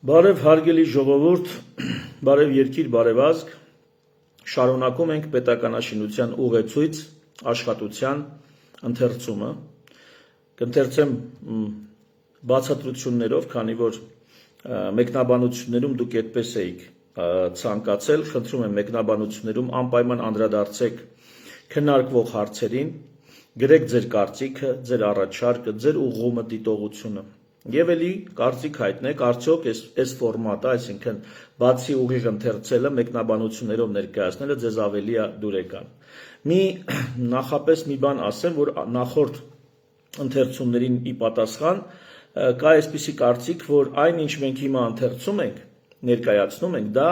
Բարև հարգելի ժողովուրդ, բարև երկիր, բարև ազգ, շարունակում ենք պետականաշինության ուղեցույց աշխատության ընթերցումը, կընթերցեմ բացատրություններով, քանի որ մեկնաբանություններում դուք այդպես էիք ցանկացել, խնդրում եմ մեկնաբանություններում անպայման անդրադարձեք քննարկվող հարցերին, գրեք ձեր կարծիքը, ձեր առաջարկը, ձեր ուղղումը, դիտողությունը։ Եվ էլի կարծիք հայտնեք, արդյոք այս ֆորմատը, այսինքն բացի ուղիղ ընթերցելը, մեկնաբանություններով ներկայացնելը ձեզ ավելի է դուրեկան։ Նախապես մի բան ասեմ, որ նախորդ ընթերցումներին ի պատասխան կա այսպիսի կարծիք, որ այն ինչ մենք հիմա ընթերցում ենք, ներկայացնում ենք, դա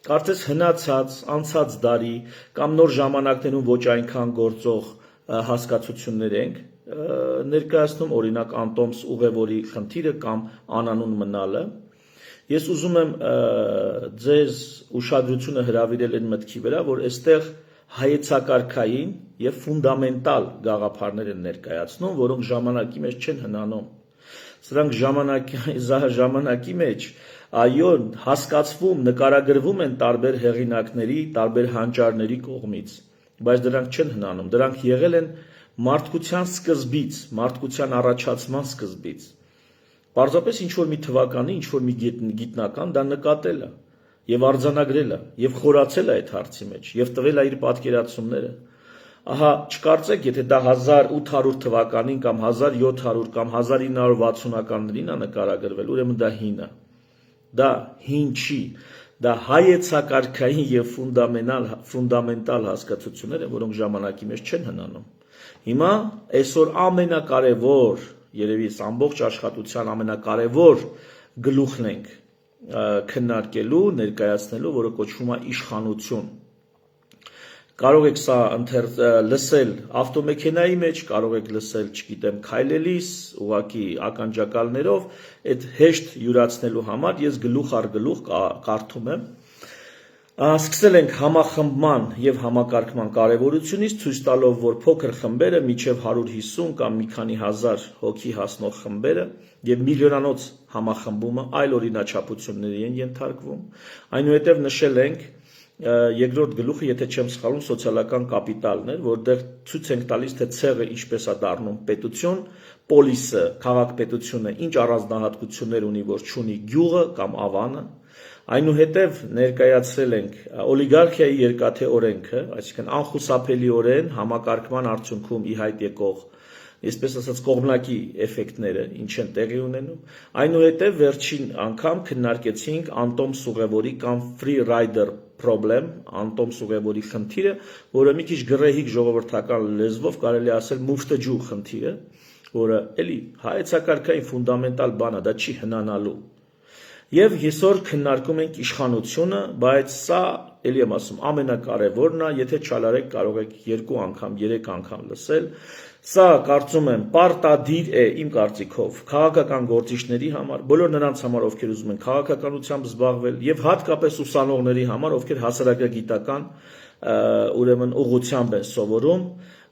կարծես հնացած, անցած դարի կամ նոր ժամանակներում ոչ այնքան գործող հասկացություններ ենք ներկայացնում, օրինակ Անտոմս Ուղևորի խնդիրը կամ անանուն մնալը։ Ես ուզում եմ ձեզ ուշադրությունը հրավիրել այն մտքի վրա, որ այստեղ հայեցակարգային եւ ֆունդամենտալ գաղափարներ են ներկայացնում, որոնք ժամանակի մեջ չեն հնանում։ Սրանք ժամանակի մեջ այո հասկացվում, նկարագրվում են տարբեր հեղինակների, տարբեր հանճարների կողմից, բայց դրանք չեն հնանում, դրանք եղել են մարդկության սկզբից, մարդկության առաջացման սկզբից։ Պարզապես ինչ-որ մի թվականի, ինչ-որ մի գիտնական դա նկատել է եւ արձանագրել է եւ խորացել է այդ հարցի մեջ եւ տվել է իր պատկերացումները։ Ահա չկարծեք, եթե դա 1800 թվականին կամ 1700 կամ 1960-ականներին է նկարագրվել, ուրեմն դա հին է։ Դա հին չի, դա հայեցակարգային եւ ֆունդամենտալ հասկացություններ են, որոնք ժամանակի մեջ չեն հնանում։ Հիմա այսօր ամենակարևոր, երևի ամբողջ աշխատության ամենակարևոր գլուխն ենք քննարկելու, ներկայացնելու, որը կոչվում է իշխանություն։ Կարող եք սա լսել ավտոմեքենայի մեջ, կարող եք լսել, չգիտեմ, քայլելիս, ուղղակի ականջակալներով, այդ հեշտ յուրացնելու համար ես գլուխ առ գլուխ կարդում եմ։ Սկսել ենք համախմբման եւ համակարգման կարեւորությունից, ցույց տալով, որ փոքր խմբերը մինչեւ 150 կամ մի քանի հազար հոգի հասնող խմբերը եւ միլիոնանոց համախմբումը այլ օրինաչափությունների են ենթարկվում։ Այնուհետև նշել ենք երկրորդ գլուխը, եթե չեմ սխալվում, սոցիալական կապիտալն էր, որտեղ ցույց ենք տալիս, թե ցեղը ինչպես է դառնում պետություն, պոլիսը, քաղաքպետությունը ինչ առանձնահատկություններ ունի, որ չունի գյուղը կամ ավանը։ Այնուհետև ներկայացրել ենք օլիգարխիայի երկաթե օրենքը, այսինքն անխուսափելիորեն համակարգման արդյունքում ի հայտ եկող, այսպես ասած, կողմնակի էֆեկտները ինչ են տեղի ունենում։ Այնուհետև վերջին անգամ քննարկեցինք Անտոմս Ուղևորի կամ free rider problem, Անտոմս Ուղևորի խնդիրը, որը մի քիչ գռեհիկ ժողովրդական լեզվով կարելի ասել մուշտջու խնդիրը, որը էլի հայեցակարգային ֆունդամենտալ բան է, դա չի հնանալու։ Եվ այսօր քննարկում ենք իշխանությունը, բայց սա, ելի եմ ասում, ամենակարևորն է, եթե չարարեք, կարող եք 2 անգամ, 3 անգամ լսել։ Սա, կարծում եմ, պարտադիր է իմ կարծիքով քաղաքական գործիչների համար, բոլոր նրանց համար, ովքեր ուզում են քաղաքականությամբ զբաղվել, եւ հատկապես ուսանողների համար, ովքեր հասարակագիտական ուրեմն ուղղությամբ են սովորում։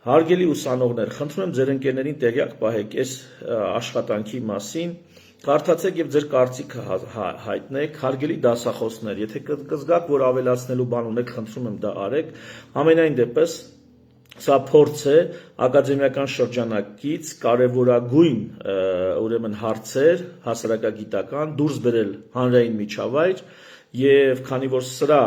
Հարգելի ուսանողներ, խնդրում եմ ձեր ընկերներին տեղյակ պահեք այս աշխատանքի մասին, կարդացեք եւ ձեր կարծիքը հայտնեք, հարգելի դասախոսներ, եթե կզգաք, որ ավելացնելու բան ունեք, խնդրում եմ դա արեք։ Ամենայն դեպս սա փորձ է ակադեմիական շրջանակից կարևորագույն ուրեմն հարցեր հասարակագիտական դուրս բերել հանրային միջավայր եւ քանի որ սրա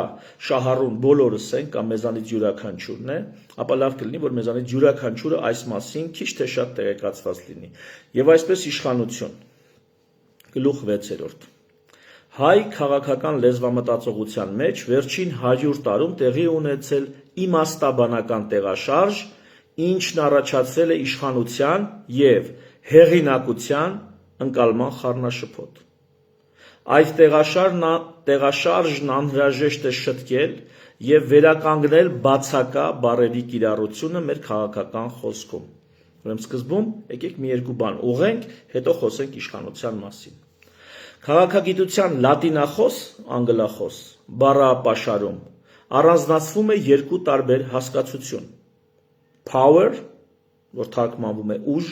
շահառուն բոլորս ենք կամ մեզանից յուրաքանչյուրն է, ապա լավ կլինի, որ մեզանից յուրաքանչյուրը այս մասին քիչ թե շատ տեղեկացված լինի։ Եվ այսպես իշխանություն Գլուխ 6. Հայ քաղաքական լեզվամտածողության մեջ վերջին 100 տարում տեղի ունեցել իմաստաբանական տեղաշարժ, ինչն առաջացրել է իշխանության եւ հեղինակության ընկալման խառնաշփոթ։ Այդ տեղաշարժն անհրաժեշտ է շտկել եւ վերականգնել բացակա բառերի կիրառությունը մեր քաղաքական խոսքում։ Ուրեմն սկզբում եկեք մի երկու բան ուղենք, հետո խոսենք իշխանության մասին։ Քաղաքագիտության լատինախոս, անգլախոս բառապաշարում առանձնացվում է երկու տարբեր հասկացություն։ Power, որ թարգմանվում է ուժ,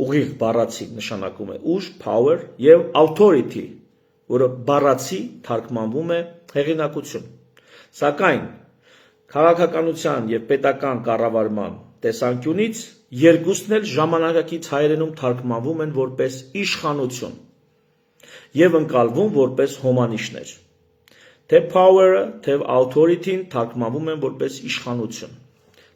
ուղիղ բառացի նշանակում է ուժ, power, եւ authority, որը բառացի թարգմանվում է հեղինակություն։ Սակայն քաղաքականության եւ պետական կառավարման տեսանկյունից երկուսն էլ ժամանակակից հայերենում թարգմանվում են որպես իշխանություն եւ ընկալվում որպես հոմանիշներ։ Թե power-ը, թե authority-ն թարգմանվում են որպես իշխանություն։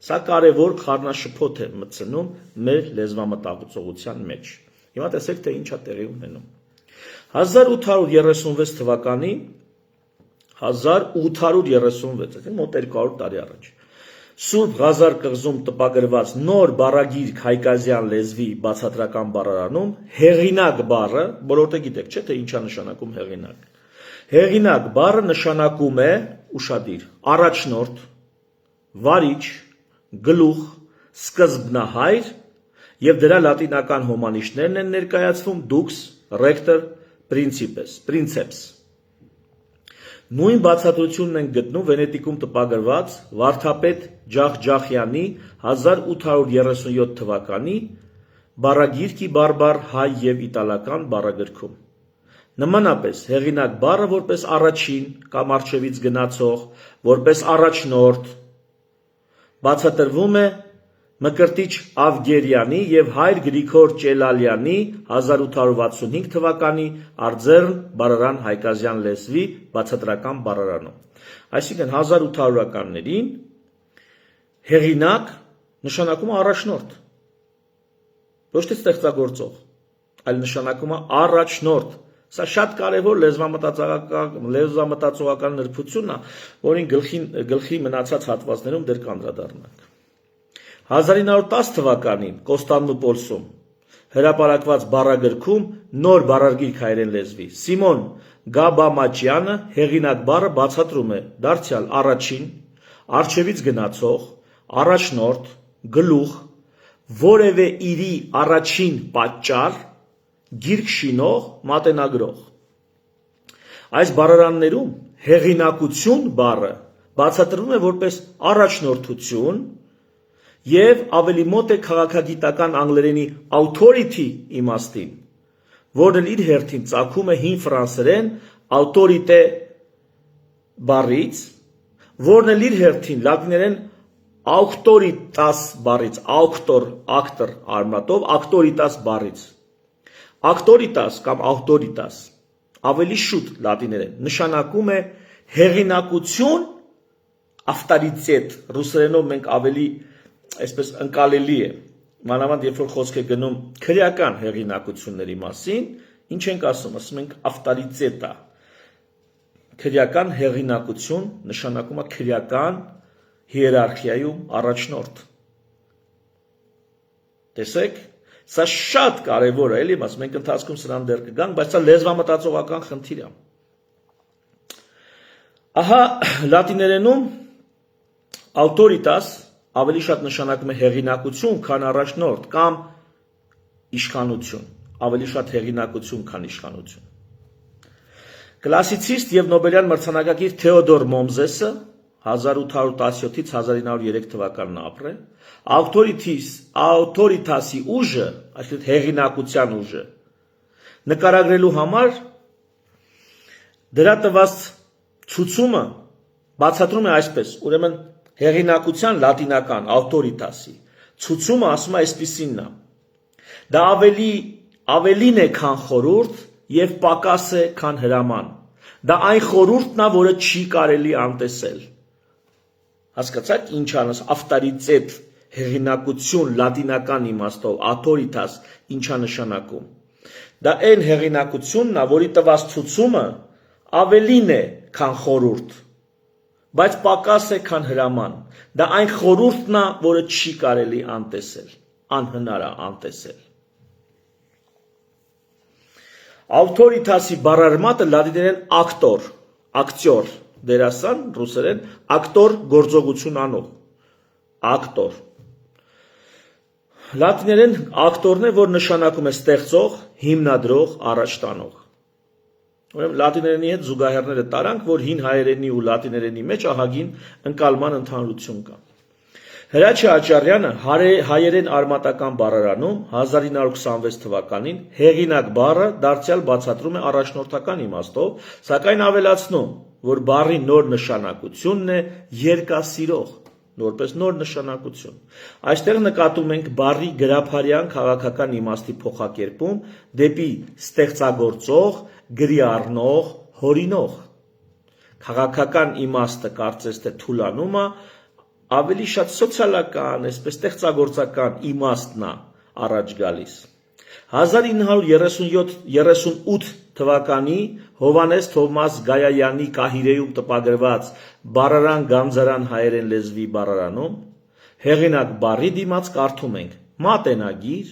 Սա կարևոր խառնաշփոթ է մտցնում մեր լեզվամտածողության մեջ։ Հիմա տեսեք, թե ինչ է տեղի ունենում։ 1836 թվականի 1836, մոտ 200 տարի առաջ, Սուրբ Ղազար կղզում տպագրված նոր բառագիր հայկազյան լեզվի բացատրական բառարանում հեղինակ բառը, բոլորը գիտեք, չէ՞, թե ինչ է նշանակում հեղինակ։ Հեղինակ բառը նշանակում է ուշադիր, առաջնորդ, վարիչ, գլուխ, սկզբնահայր եւ դրա լատինական հոմանիշներն են ներկայացվում dux, rector, princeps։ Նույն բացատրությունն են գտնում Վենետիկում տպագրված Վարդապետ Ջախջախյանի 1837 թվականի բառագիրքի բարբառ հայ եւ իտալական բառագրքում։ Նմանապես հեղինակ բառը որպես առաջին կամ առջևից գնացող, որպես առաջնորդ բացատրվում է Մկրտիչ Ավգերյանի եւ հայր Գրիգոր Ճելալյանի 1865 թվականի Արձեռն բառարան հայկազյան լեզվի բացատրական բառարանում։ Այսինքն 1800-ականներին հեղինակ նշանակում է առաջնորդ, ոչ թե ստեղծագործող, այլ նշանակում է առաջնորդ։ Սա շատ կարևոր լեզվամտածողական նրբություն է, որին գլխի մնացած հատվածներում դեռ կանդրադառնանք։ 1910 թվականին Կոստանդնուպոլսում հրապարակված բառագրքում նոր բառագիր հայերեն լեզվի Սիմոն Գաբամաճյանը հեղինակ բառը բացատրում է դարձյալ առաջին, առջևից գնացող, առաջնորդ, գլուխ, որևէ իրի առաջին պատճառ, գիրք շինող, մատենագրող։ Այս բառարաններում հեղինակություն բառը բացատրվում է որպես առաջնորդություն եւ ավելի մոտ է քաղաքագիտական անգլերենի authority իմաստին, որն իր հերթին ծագում է հին ֆրանսերեն autorité բառից, որն էլ իր հերթին լատիներեն auctoritas բառից, actor արմատով auctoritas բառից։ Auctoritas կամ autoritas ավելի շուտ լատիներեն նշանակում է հեղինակություն, ավտորիտետ, ռուսերենով մենք ավելի այսպես ընկալելի է, մանավանդ երբ որ խոսք է գնում քրեական հեղինակությունների մասին, ինչ ենք ասում ենք ավտորիտետա։ Քրեական հեղինակություն նշանակում է քրեական հիերարխիայում առաջնորդ։ Տեսեք, սա շատ կարևոր է, էլի մաս, մենք ընթացքում սրան դեռ կգանք, բայց սա լեզվամտածողական խնդիր է։ Ահա լատիներենում autoritas ավելի շատ նշանակում է հեղինակություն, քան առաջնորդ կամ իշխանություն, ավելի շատ հեղինակություն, քան իշխանություն։ Կլասիցիստ եւ Նոբելյան մրցանակակիր Թեոդոր Մոմզեսը 1817-ից 1903 թվականն ապրել, authoritas-ի ուժը, այսինքն հեղինակության ուժը, նկարագրելու համար դրա տված ցուցումը բացատրում է այսպես, ուրեմն հեղինակության լատինական authoritas-ի ցուցումը ասում է այսպիսինն է. դա ավելին է, քան խորհուրդ եւ պակաս է, քան հրաման։ Դա այն խորհուրդն է, որը չի կարելի անտեսել։ Հասկացաք ինչ անես ավտորիտետ հեղինակություն լատինական իմաստով authoritas ինչա նշանակում։ Դա այն հեղինակությունն է, որի տված ցուցումը ավելին է, քան խորհուրդ, բայց պակաս է, քան հրաման։ Դա այն խորհուրդն է, որը չի կարելի անտեսել, անհնար է անտեսել։ Authoritas-ի բառարմատը լատիներեն actor, ակտյոր, դերասան, ռուսերեն actor գործողություն անող, actor։ Լատիներեն actor-ն է, որ նշանակում է ստեղծող, հիմնադրող, առաջ տանող։ Ուրեմն լատիներենի հետ զուգահեռները տարանք, որ հին հայերենի ու լատիներենի մեջ ահագին ընկալման ընդհանրություն կա։ Հրաչյա Աճարյանը հայերեն արմատական բառարանում 1926 թվականին հեղինակ բառը դարձյալ բացատրում է առաջնորդական իմաստով, սակայն ավելացնում, որ բառի նոր նշանակությունն է երկասիրող, որպես նոր նշանակություն։ Այստեղ նկատում ենք բառի գրաբարյան քաղաքական իմաստի փոխակերպում դեպի ստեղծագործող, գրի առնող, հորինող։ Քաղաքական իմաստը կարծես թե թուլանումը ավելի շատ սոցիալական, այսպես ստեղծագործական իմաստն է առաջ գալիս։ 1938 թվականի Հովհաննես Թովմաս Գայայանի Կահիրեում տպագրված Բառարան Գանձարան հայերեն լեզվի բառարանում հեղինակ բառի դիմաց կարդում ենք մատենագիր,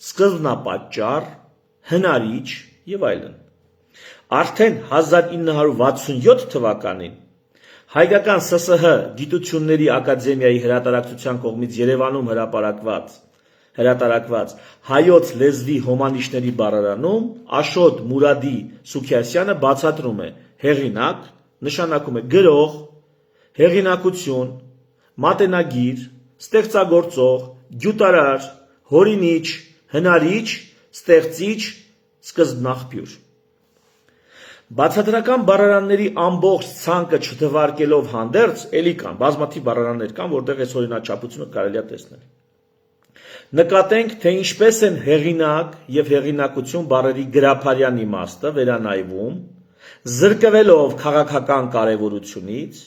սկզբնապատճառ, հնարիչ եւ այլն։ Արդեն 1967 թվականին Հայկական ՍՍՀ Գիտությունների ակադեմիայի հրատարակչության կողմից Երևանում հրատարակված հայոց լեզվի հոմանիշների բառարանում Աշոտ Մուրադի Սուքիասյանը բացատրում է հեղինակ, նշանակում է գրող, հեղինակություն, մատենագիր, ստեղծագործող, գյուտարար, հորինիչ, հնարիչ, ստեղծիչ, սկզբնաղբյուր։ Բացատրական բառարանների ամբողջ ցանկը չթվարկելով հանդերձ, էլի կան, բազմաթիվ բառարաններ կան, որտեղ այս օրինաչափությունը կարելի է տեսնել։ Նկատենք, թե ինչպես են հեղինակ եւ հեղինակություն բառերի գրաբարյան իմաստը վերանայվում, զրկվելով քաղաքական կարևորությունից,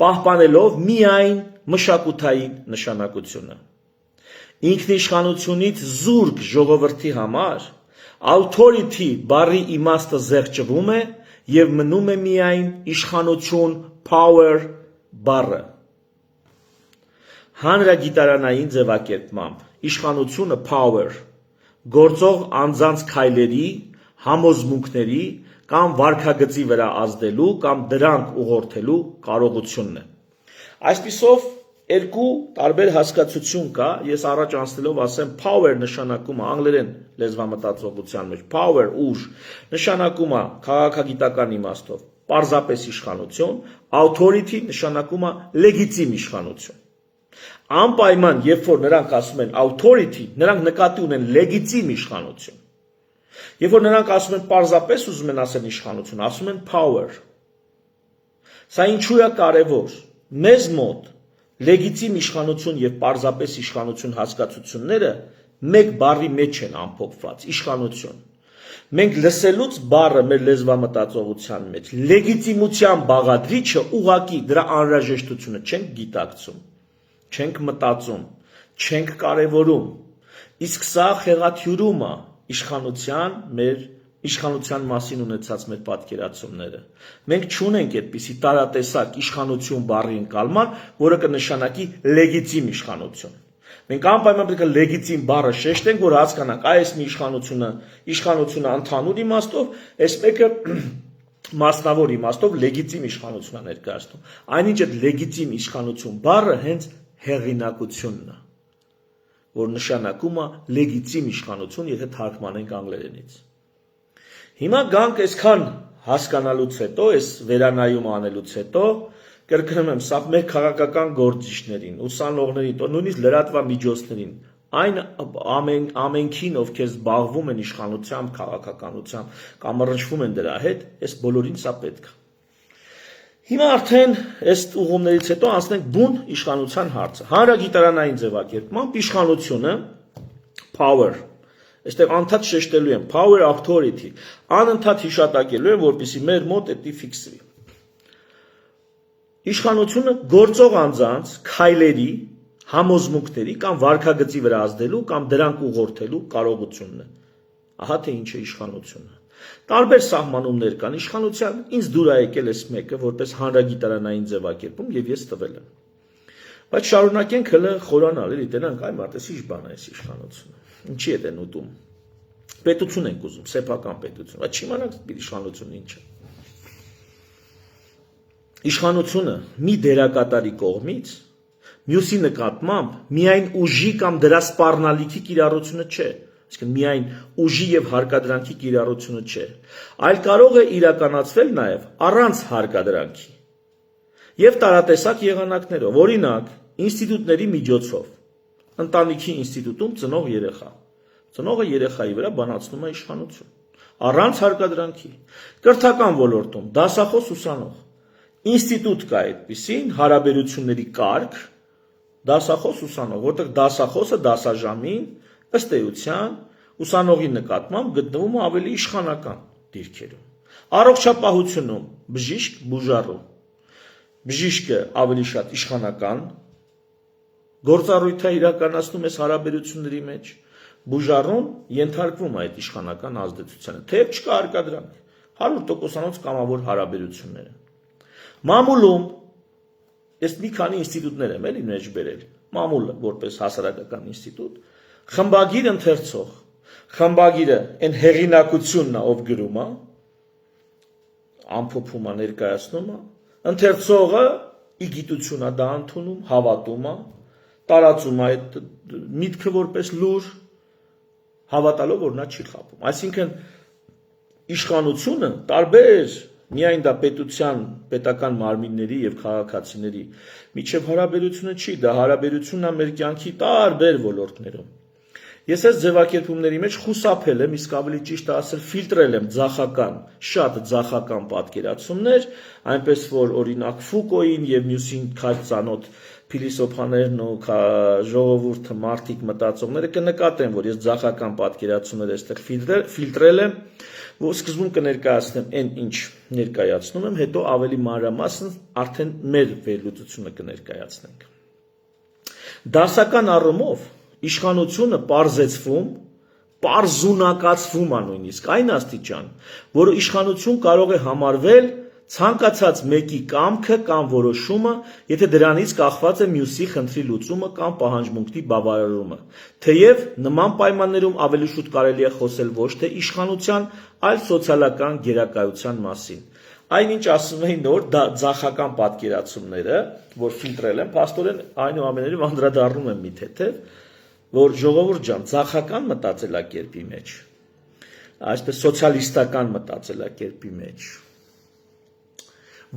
պահպանելով միայն մշակութային նշանակությունը։ Ինքնիշխանությունից զուրկ ժողովրդի համար authority բառի իմաստը զեղչվում է եւ մնում է միայն իշխանություն power բառը։ Հանրագիտարանային ձևակերպմամբ իշխանությունը power գործող անձանց քայլերի, համոզմունքների կամ վարքագծի վրա ազդելու կամ դրանք ուղղորդելու կարողությունն է։ Այսպիսով երկու տարբեր հասկացություն կա, ես առաջ անցնելով ասեմ power նշանակումը անգլերեն լեզվամտածողության մեջ power ուժ նշանակում է քաղաքագիտական իմաստով պարզապես իշխանություն, authority նշանակում է լեգիտիմ իշխանություն։ Անպայման, երբ որ նրանք ասում են authority, նրանք նկատի ունեն լեգիտիմ իշխանություն։ Երբ որ նրանք ասում են պարզապես ուզում են ասել իշխանություն, ասում են power։ Սա ինչու է կարևոր։ Մեզ մոտ լեգիտիմ իշխանություն եւ պարզապես իշխանություն հասկացությունները մեկ բառի մեջ են ամփոփված իշխանություն։ Մենք լսելուց բառը մեր լեզվամտածողության մեջ լեգիտիմության բաղադրիչը ուղղակի դրա անհրաժեշտությունը չենք գիտակցում, չենք մտածում, չենք կարևորում։ Իսկ սա խեղաթյուրում է իշխանության մասին ունեցած մեր պատկերացումները։ Մենք չունենք այդպիսի տարատեսակ իշխանություն բառի ընկալման, որը կնշանակի լեգիտիմ իշխանություն։ Մենք անպայման պետք է լեգիտիմ բառը շեշտենք, որ հասկանանք, այս մի իշխանությունը ընդհանուր իմաստով, այս մեկը մասնավոր իմաստով լեգիտիմ իշխանություն է ներկայացնում։ Այնինչ այդ լեգիտիմ իշխանություն բառը հենց հեղինակությունն է, որ նշանակում է լեգիտիմ իշխանություն, եթե թարգմանենք անգլերենից։ Հիմա գանք այսքան հասկանալուց հետո, այս վերանայումը անելուց հետո, կրկնում եմ, սա մեր քաղաքական գործիչներին, ուսանողներին, նույնիսկ լրատվամիջոցներին, այն ամենքին, ովքեր զբաղվում են իշխանությամբ, քաղաքականությամբ կամ առնչվում են դրա հետ, այս բոլորին սա պետք է։ Հիմա արդեն այս ուղումներից հետո անցնենք բուն իշխանության հարցը։ Հանրագիտարանային ձևակերպմամբ իշխանությունը power, այստեղ անդադ շեշտելու եմ power authority, անընդհատ հիշատակելու եմ, որպեսզի մեր մոտ դա ֆիքսվի։ Իշխանությունը գործող անձանց քայլերի, համոզմունքների կամ վարքագծի վրա ազդելու կամ դրանք ուղղորդելու կարողությունն է։ Ահա թե ինչ է իշխանությունը։ Տարբեր սահմանումներ կան իշխանության, ինձ դուր է եկել այս մեկը որպես հանրագիտարանային ձևակերպում եւ ես տվել եմ։ Բայց շարունակենք հələ խորանալ, էլի տենանք այ մարդես ինչ բան է այս իշխանությունը։ Ինչի է դեն ուտում։ Պետություն ենք ուզում, սեփական պետություն, բայց չիմանանք իշխանությունը ինչ է։ Իշխանությունը մի դերակատարի կողմից մյուսի նկատմամբ միայն ուժի կամ դրա սպառնալիքի կիրառությունը չէ, այսինքն միայն ուժի եւ հարկադրանքի կիրառությունը չէ, այլ կարող է իրականացվել նաեւ առանց հարկադրանքի եւ տարատեսակ եղանակներով։ Օրինակ, ինստիտուտների միջոցով, ընտանիքի ինստիտուտում ծնող երեխա, ծնողը երեխայի վրա բանացնում է իշխանություն, առանց հարկադրանքի, կրթական ոլորտում, դասախոս ուսանող, ինստիտուտ կա այդպիսին, հարաբերությունների կարգ, դասախոս ուսանող, որտեղ դասախոսը դասաժամին ըստ էության ուսանողի նկատմամբ գտնվում է ավելի իշխանական դիրքերում, առողջապահությունում բժիշկ բուժառու, բժիշկը ավելի շատ իշխանական գործառույթ է իրականացնում այս հարաբերությունների մեջ, բուժառուն ենթարկվում է այդ իշխանական ազդեցությանը, թեև չկա հարկադրանք, 100%-անոց կամավոր հարաբերությունները։ Մամուլում, ես մի քանի ինստիտուտներ եմ էլի մեջ բերել, մամուլը որպես հասարակական ինստիտուտ, խմբագիր ընթերցող, խմբագիրը այն հեղինակությունն է, ով գրում է, ամփոփում է, ներկայացնում է, ընթերցողը ի գիտություն է դա ընդունում, հավատում է, տարածում է այդ միտքը որպես լուր, հավատալով, որ նա չի խաբում։ Այսինքն իշխանությունը տարբեր միայն դա պետական մարմինների եւ քաղաքացիների միջև հարաբերությունը չի, դա հարաբերությունն է մեր կյանքի տարբեր ոլորտներում։ Ես այս ձևակերպումների մեջ խուսափել եմ, իսկ ավելի ճիշտ ասել ֆիլտրել եմ ձախական, շատ ձախական պատկերացումներ, այնպես որ օրինակ Ֆուկոին եւ մյուսին քաջ ծանոթ փիլիսոփաներն ու ժողովուրդը մարդիկ մտածողները կնկատեն, որ ես ձախական պատկերացումներ այստեղ ֆիլտրել եմ, որ սկզբում կներկայացնեմ այն ինչ ներկայացնում եմ, հետո ավելի մանրամասն արդեն մեր վերլուծությունը կներկայացնենք։ Դասական առումով իշխանությունը պարզեցվում, պարզունակացվում է նույնիսկ այն աստիճան, որ իշխանություն կարող է համարվել ցանկացած մեկի կամքը կամ որոշումը, եթե դրանից կախված է մյուսի խնդրի լուծումը կամ պահանջմունքի բավարարումը, թեև նման պայմաններում ավելի շուտ կարելի է խոսել ոչ թե իշխանության, այլ սոցիալական գերակայության մասին։ Այնինչ ասում էին նոր ձախական պատկերացումները, որ ֆիլտրել են, փաստորեն այնուամենայնիվ անդրադառնում են մի թեթև, որ ժողովուրդ ջան, ձախական մտածելակերպի մեջ, այսպես սոցիալիստական մտածելակերպի մեջ,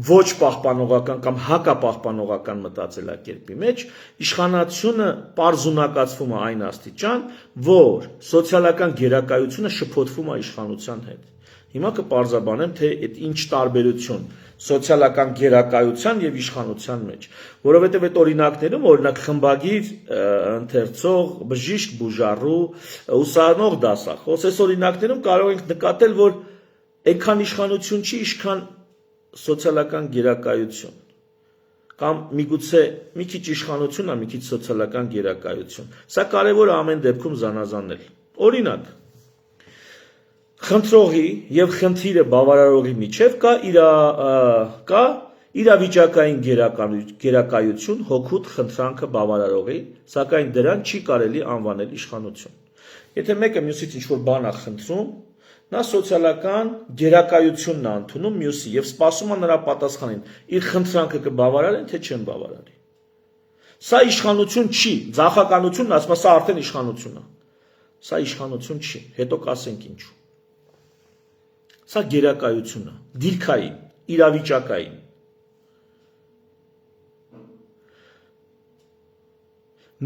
ոչ պահպանողական կամ հակապահպանողական մտածելակերպի մեջ իշխանությունը պարզունակացվում է այն աստիճան, որ սոցիալական գերակայությունը շփոթվում է իշխանության հետ։ Հիմա կպարզաբանեմ, թե այդ ինչ տարբերություն սոցիալական գերակայության եւ իշխանության մեջ, որովհետեւ այդ օրինակներում օրինակ խմբագիր, ընթերցող, բժիշկ, բուժառու, ուսանող, դասախոս, այս օրինակներում կարող ենք նկատել, որ այնքան իշխանություն չի, ինչքան սոցիալական գերակայություն կամ միգուցե մի քիչ իշխանություն է, մի քիչ սոցիալական գերակայություն։ Սա կարևոր է ամեն դեպքում զանազանել։ Օրինակ, խնդրողի եւ խնդիրը բավարարողի միջև կա իրավիճակային գերակայություն, հոգուտ խնդրանքը բավարարողի, սակայն դրան չի կարելի անվանել իշխանություն։ Եթե մեկը մյուսից ինչ-որ բան է խնդրում, նա սոցիալական գերակայությունն է ընդունում մյուսի եւ սպասում է նրա պատասխանին, իր խնդրանքը կբավարարեն, թե չեն բավարարի։ Սա իշխանություն չի, ձախականությունն ասում է, սա արդեն իշխանություն է։ Սա իշխանություն չի, հետո կասենք ինչու։ Սա գերակայություն է, դիրքային, իրավիճակային։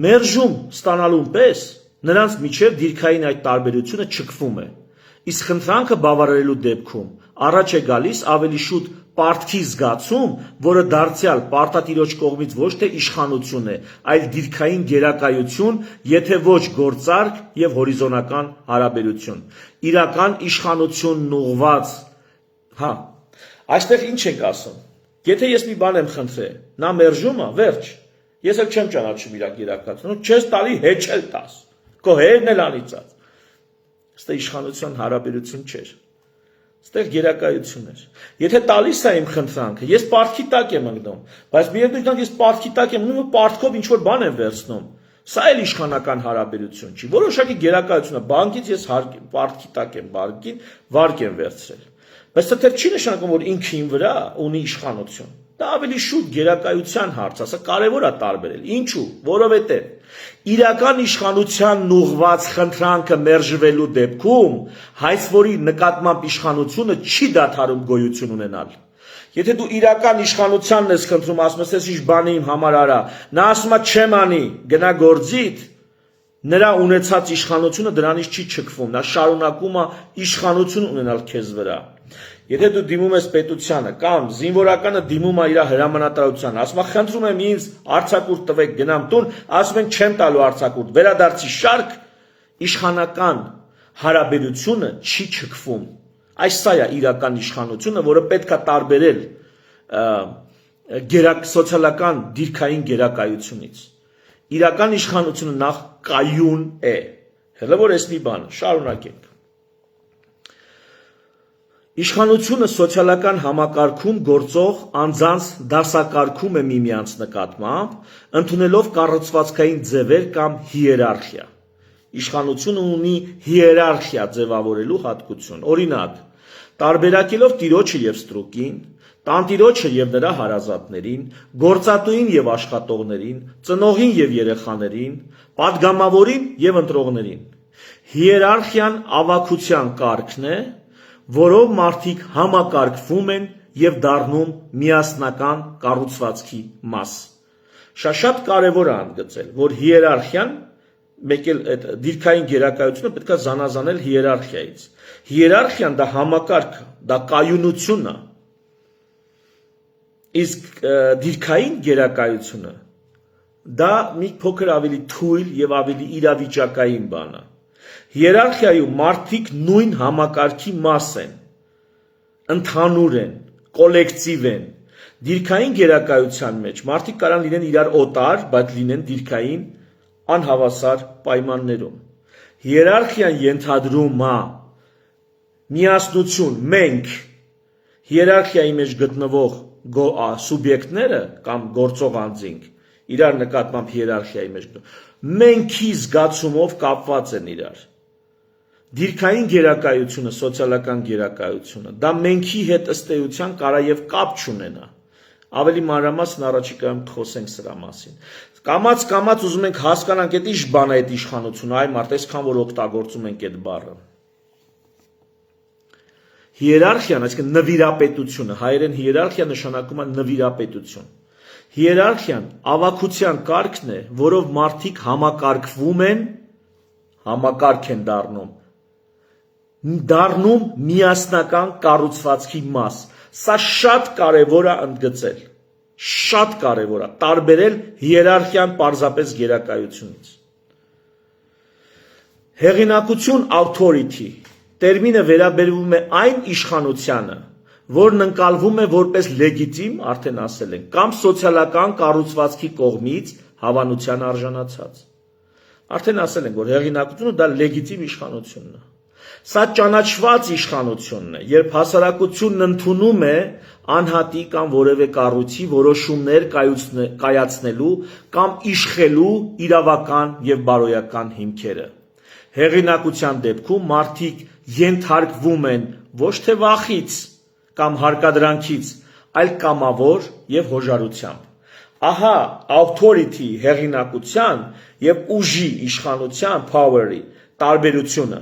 Մերժում ստանալուն պես նրանց միջև դիրքային այդ տարբերությունը չքվում է։ Իսկ խնդրանքը բավարարելու դեպքում առաջ է գալիս ավելի շուտ պարտքի զգացում, որը դարձյալ պարտատիրոջ կողմից ոչ թե իշխանություն է, այլ դիրքային գերակայություն, եթե ոչ գործարք եւ հորիզոնական հարաբերություն։ Իրական իշխանությունն ուղղված, այստեղ ինչ ենք ասում։ Եթե ես մի բան եմ խնդրել, նա մերժում է, վերջ։ Ես էլ չեմ ճանաչում իր գերակայությունը, չես տալի հեչել տաս։ Քո հերն էլ անիծած։ Ստեղ իշխանության հարաբերություն չէր, ստեղ գերակայություն էր։ Եթե տալիս է իմ խնդրանքը, ես պարտքի տակ եմ ընկնում, բայց միևնույն ես պարտքի տակ եմ ընկնում, պարտքով ինչ-որ բան եմ վերցնում, սա էլ իշխանական հարաբերություն չի, որոշակի գերակայություն է, բանկից ես պարտքի տակ եմ բանկին, վարկ եմ վերցրել, բայց դա չի նշանակում, որ ինքը իմ վրա ունի իշխանություն, դա ավելի շուտ գերակայության հարց է, սա կարևոր է տարբերել, ինչու, որովհետև իրական իշխանությանն ուղղված խնդրանքը մերժվելու դեպքում հայցվորի նկատմամբ իշխանությունը չի դադարում գոյություն ունենալ։ Եթե դու իրական իշխանությանն ես խնդրում, ասում ես, ինչ բանի իմ համար արա, նա ասում է չեմ անի, գնա գործիդ, նրա ունեցած իշխանությունը դրանից չի չքվում, նա շարունակում է իշխանություն ունենալ քեզ վրա։ Եթե դու դիմում ես պետությանը կամ զինվորականը դիմում է իր հրամանատարությանը, ասում է խնդրում եմ ինձ արձակուրդ տվեք, գնամ տուն, ասում են չեմ տալու արձակուրդ, վերադարձի շարք, իշխանական հարաբերությունը չի չքվում։ Այս սա է իրական իշխանությունը, որը պետք է տարբերել սոցիալական դիրքային գերակայությունից։ Իրական իշխանությունը նախ կայուն է։ Հələ որ ես մի բան, շարունակենք։ Իշխանությունը սոցիալական համակարգում գործող անձանց դասակարգում է միմյանց նկատմամբ, ընդունելով կառուցվածքային ձևեր կամ հիերարխիա։ Իշխանությունը ունի հիերարխիա ձևավորելու հատկություն։ Օրինակ, տարբերակելով տիրոջը եւ ստրուկին, տանտիրոջը եւ նրա հարազատներին, գործատուին եւ աշխատողներին, ծնողին եւ երեխաներին, պատգամավորին եւ ընտրողներին։ Հիերարխիան ավագության կարգն է, որով մարդիկ համակարգվում են եւ դառնում միասնական կառուցվածքի մաս։ Շատ կարեւոր է ընդգծել, որ հիերարխիան մեկ էլ այդ դիրքային գերակայությունը պետք է զանազանել հիերարխիայից։ Հիերարխիան դա համակարգ, դա կայունություն է։ Իսկ դիրքային գերակայությունը դա մի փոքր ավելի թույլ եւ ավելի իրավիճակային բան է։ Հիերարխիայում մարդիկ նույն համակարգի մաս են, ընդհանուր են, կոլեկտիվ են։ Դիրքային գերակայության մեջ մարդիկ կարան լինեն իրար օտար, բայց լինեն դիրքային անհավասար պայմաններում։ Հիերարխիան ենթադրում է միասնություն, մենք հիերարխիայի մեջ գտնվող սուբյեկտները կամ գործող անձինք իրար նկատմամբ հիերարխիայի մեջ մենքի զգացումով կապված են իրար։ Դիրքային գերակայությունը, սոցիալական գերակայությունը, դա մենքի հետ ըստ էության կարա եւ կապ չունենա։ Ավելի մանրամասն առաջիկայում խոսենք սրա մասին։ Կամած ուզում ենք հասկանանք այդ ինչ բան է այդ իշխանությունը, այ մարդ, այսքան որ օգտագործում ենք այդ բառը։ Հիերարխիան, այսինքն նվիրապետությունը, հայերեն հիերարխիա նշանակում է նվիրապետություն։ Հիերարխիան ավագության կարգն է, որով մարդիկ համակարգվում են, համակարգ են դառնում միասնական կառուցվածքի մաս։ Սա շատ կարևոր է ընդգծել, շատ կարևոր է տարբերել հիերարխիան պարզապես գերակայությունից։ Հեղինակություն authority տերմինը վերաբերվում է այն իշխանությանը, որն ընկալվում է որպես լեգիտիմ, արդեն ասել ենք, կամ սոցիալական կառուցվածքի կողմից հավանության արժանացած։ Արդեն ասել ենք, որ հեղինակությունը դա լեգիտիմ իշխանությունն է։ Սա ճանաչված իշխանությունն է, երբ հասարակությունն ընդունում է անհատի կամ որևէ կառույցի որոշումներ կայացնելու կամ իշխելու իրավական եւ բարոյական հիմքերը։ Հեղինակության դեպքում մարդիկ ենթարկվում են ոչ թե վախից կամ հարկադրանքից, այլ կամավոր եւ հոժարությամբ։ Ահա authority հեղինակության եւ ուժի իշխանության power-ի տարբերությունը։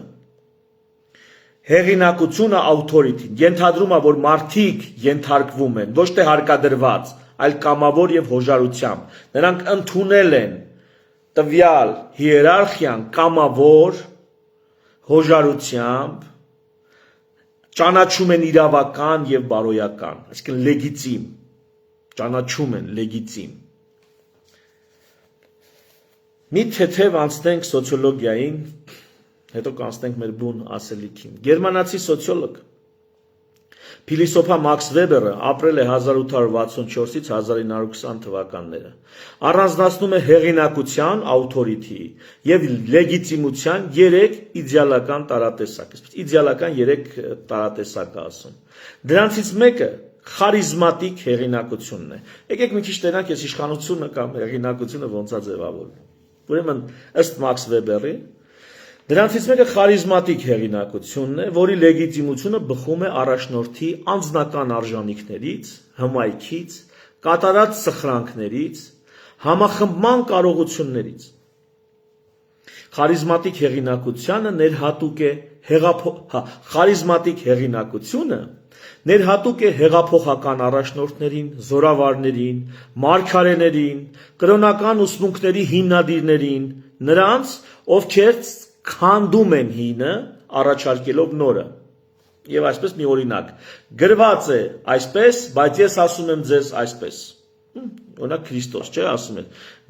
Հեղինակությունը authority ենթադրում է, որ մարդիկ ենթարկվում են ոչ թե հարկադրված, այլ կամավոր եւ հոժարությամբ։ Նրանք ընդունել են տվյալ հիերարխիան կամավոր հոժարությամբ, ճանաչում են իրավական եւ բարոյական, այսինքն լեգիտիմ, ճանաչում են լեգիտիմ։ Մի թեթև անցնենք սոցիոլոգիային, հետո կանցնենք մեր բուն ասելիքին։ Գերմանացի սոցիոլոգ Փիլիսոփա Մաքս Վեբերը ապրել է 1864-ից 1920 թվականները։ Առանձնացնում է հեղինակության, authority եւ լեգիտիմության 3 իդեալական տարատեսակ։ Իդեալական 3 տարատեսակ ասում։ Դրանցից մեկը խարիզմատիկ հեղինակությունն է։ Եկեք մի քիչ տենանք այս իշխանությունը կամ հեղինակությունը ոնց է ձևավորվում։ Ուրեմն ըստ Մաքս Վեբերի դրանցից մեկը խարիզմատիկ հեղինակությունն է, որի լեգիտիմությունը բխում է առաջնորդի անձնական արժանինքներից, հմայքից, կատարած սխրանքներից, համախմբման կարողություններից։ Խարիզմատիկ հեղինակությունը ներհատուկ է խարիզմատիկ հեղինակությունը Ներհատուկ է հեղափոխական առաջնորդներին, զորավարներին, մարգարեներին, կրոնական ուսմունքների հիմնադիրներին, նրանց, ովքեր քանդում են հինը, առաջարկելով նորը։ Եվ այսպես մի օրինակ, գրված է այսպես, բայց ես ասում եմ ձեզ այսպես։ Օրինակ Քրիստոս, չէ, ասում է։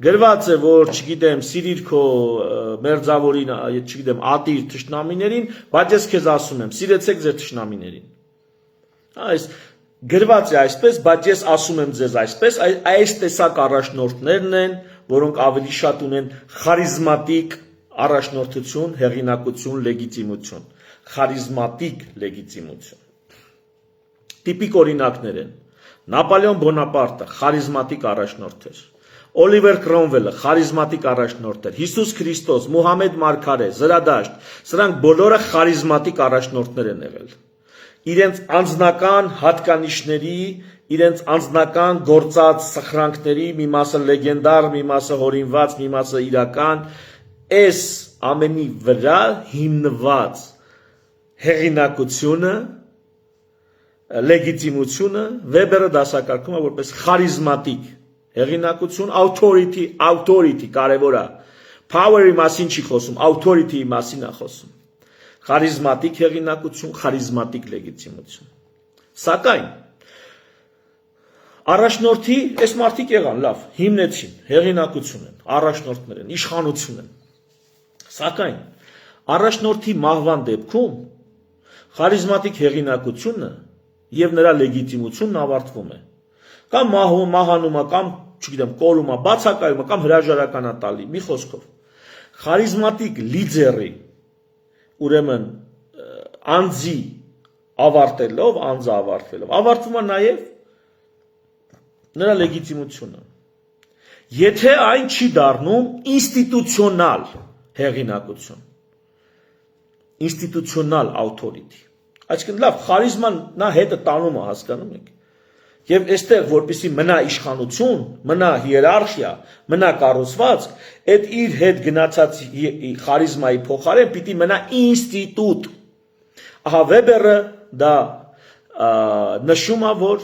Գրված է, որ, չգիտեմ, սիրիր քո մերձավորին, չգիտեմ, ատիր թշնամիներին, բայց ես քեզ ասում եմ, սիրեցեք ձեր թշնամիներին։ Այս գրված է այսպես, բայց ես ասում եմ ձեզ այսպես, այս տեսակ առաջնորդներն են, որոնք ավելի շատ ունեն խարիզմատիկ առաջնորդություն, հեղինակություն, լեգիտիմություն, խարիզմատիկ լեգիտիմություն։ Տիպիկ օրինակներ են։ Նապոլեոն Բոնապարտը խարիզմատիկ առաջնորդ էր։ Օլիվեր Կրոմվելը խարիզմատիկ առաջնորդ էր։ Հիսուս Քրիստոս, Մուհամեդ Մարգարե, Զրադաշտ, սրանք բոլորը խարիզմատիկ առաջնորդներ են եղել։ Իրենց անձնական հատկանիշների, իրենց անձնական գործած սխրանքների, մի մասը լեգենդար, մի մասը հորինված, մի մասը իրական, այս ամենի վրա հիմնված հեղինակությունը, լեգիտիմությունը Վեբերը դասակարգում է որպես խարիզմատիկ հեղինակություն, authority կարևոր է։ Power-ի մասին չի խոսում, authority-ի մասին է խոսում։ Խարիզմատիկ հեղինակություն, խարիզմատիկ լեգիտիմություն։ Սակայն առաջնորդի այս մարդիկ եղան, լավ, հիմնեցին, հեղինակություն են, առաջնորդներ են, իշխանություն են։ Սակայն առաջնորդի մահվան դեպքում խարիզմատիկ հեղինակությունը եւ նրա լեգիտիմությունն ավարտվում է։ Կամ մահանում է, կամ, չգիտեմ, կորում է, բացակայում է, կամ հրաժարական է տալի, մի խոսքով։ Խարիզմատիկ լիդերի ուրեմն անձի ավարտելով, անձը ավարտվելով, ավարտվում է նաև նրա լեգիտիմությունը։ Եթե այն չի դառնում ինստիտուցիոնալ հեղինակություն, ինստիտուցիոնալ authority, այսինքն լավ, խարիզման նա հետը տանում է, հասկանում եք։ Եվ այստեղ, որպեսզի մնա իշխանություն, մնա հիերարխիա, մնա կառուցվածք, այդ իր հետ գնացած խարիզմայի փոխարեն պիտի մնա ինստիտուտ։ Ահա Վեբերը դա նշում է, որ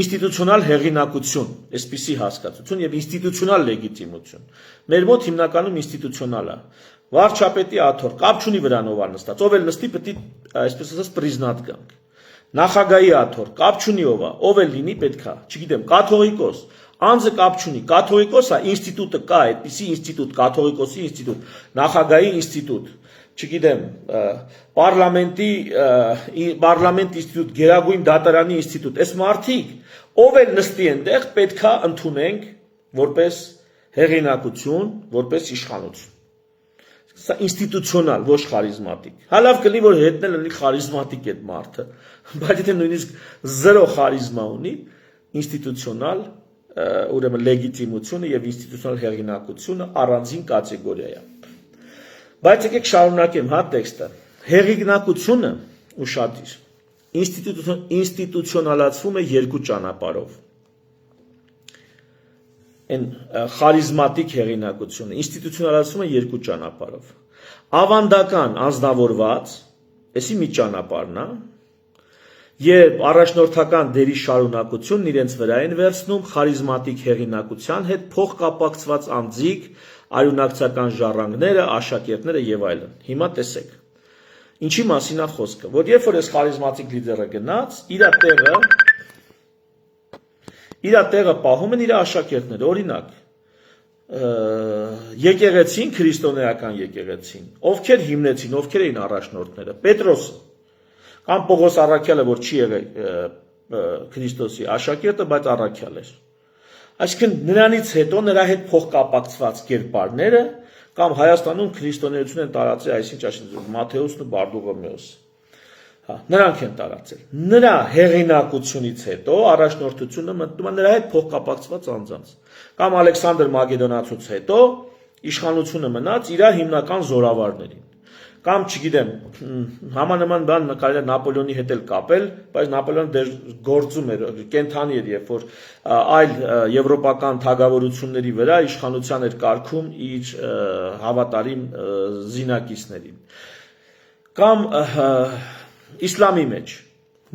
ինստիտուցիոնալ հեղինակություն, այսպիսի հասկացություն եւ ինստիտուցիոնալ լեգիտիմություն։ Մեր մոտ հիմնականում ինստիտուցիոնալ է։ Վարչապետի աթոռ, կապ չունի վրանով նստած, ով էլ նստի, պետք է այսպես ասած պրիզնատ գանք։ Նախագահի աթոռ, կապ չունի ով էլ լինի, պետքա, չգիտեմ, կաթողիկոս, անձը կապ չունի, կաթողիկոսը ինստիտուտը կա, այդպիսի ինստիտուտ, կաթողիկոսի ինստիտուտ, նախագահի ինստիտուտ, չգիտեմ, պարլամենտ ինստիտուտ, գերագույն դատարանի ինստիտուտ, այս մարդիկ, ով էլ նստի այնտեղ, պետքա ընդունենք որպես հեղինակություն, որպես իշխանություն։ Սա ինստիտուցիոնալ, ոչ խարիզմատիկ։ Հա լավ կլինի, որ հետնել լինի խարիզմատիկ այդ մարդը, բայց եթե նույնիսկ զերո խարիզմա ունի, ինստիտուցիոնալ, ուրեմն լեգիտիմությունը եւ ինստիտուցիոնալ հեղինակությունը առանձին կատեգորիա է։ Բայց եկեք շարունակեմ, հա, տեքստը։ Հեղինակությունը ուշադիր։ Ինստիտուցիոնալացվում է երկու ճանապարհով։ Այն խարիզմատիկ հեղինակությունը ինստիտուցիոնալացվում է երկու ճանապարհով։ Ավանդական անձնավորված, էսի մի ճանապարհն է, եւ առաջնորդական դերի շարունակությունն իրենց վրա են վերցնում խարիզմատիկ հեղինակության հետ փոխկապակցված անձիկ, արյունակցական ժառանգները, աշակերտները եւ այլն։ Հիմա տեսեք։ Ինչի մասին է խոսքը, որ երբ որ այս խարիզմատիկ լիդերը գնաց, իր տեղը պահում են իր աշակերտները, օրինակ, եկեղեցին, քրիստոնեական եկեղեցին, ովքեր հիմնեցին, ովքեր էին առաջնորդները, Պետրոսը, կամ Պողոս առաքյալը, որ չի եղել Քրիստոսի աշակերտը, բայց առաքյալ էր։ Այսինքն նրանից հետո նրա հետ փոխկապակցված կերպարները կամ Հայաստանում քրիստոնեություն են տարածել, այսինքն Մատթեոսն ու Բարդուղիմեոսը։ Նրանք են տարածել։ Նրա հեղինակությունից հետո առաջնորդությունը մտնում է նրա հետ փոխկապակցված անձանց։ Կամ Ալեքսանդր Մակեդոնացուց հետո իշխանությունը մնաց իր հիմնական զորավարներին։ Կամ չգիտեմ, համանման բան կարելի է Նապոլեոնի հետ էլ կապել, բայց Նապոլեոնը դեռ գործում էր, կենթանի էր, երբ որ այլ եվրոպական թագավորությունների վրա իշխանության էր կարգում իր հավատարիմ զինակիցներին։ Կամ իսլամի մեջ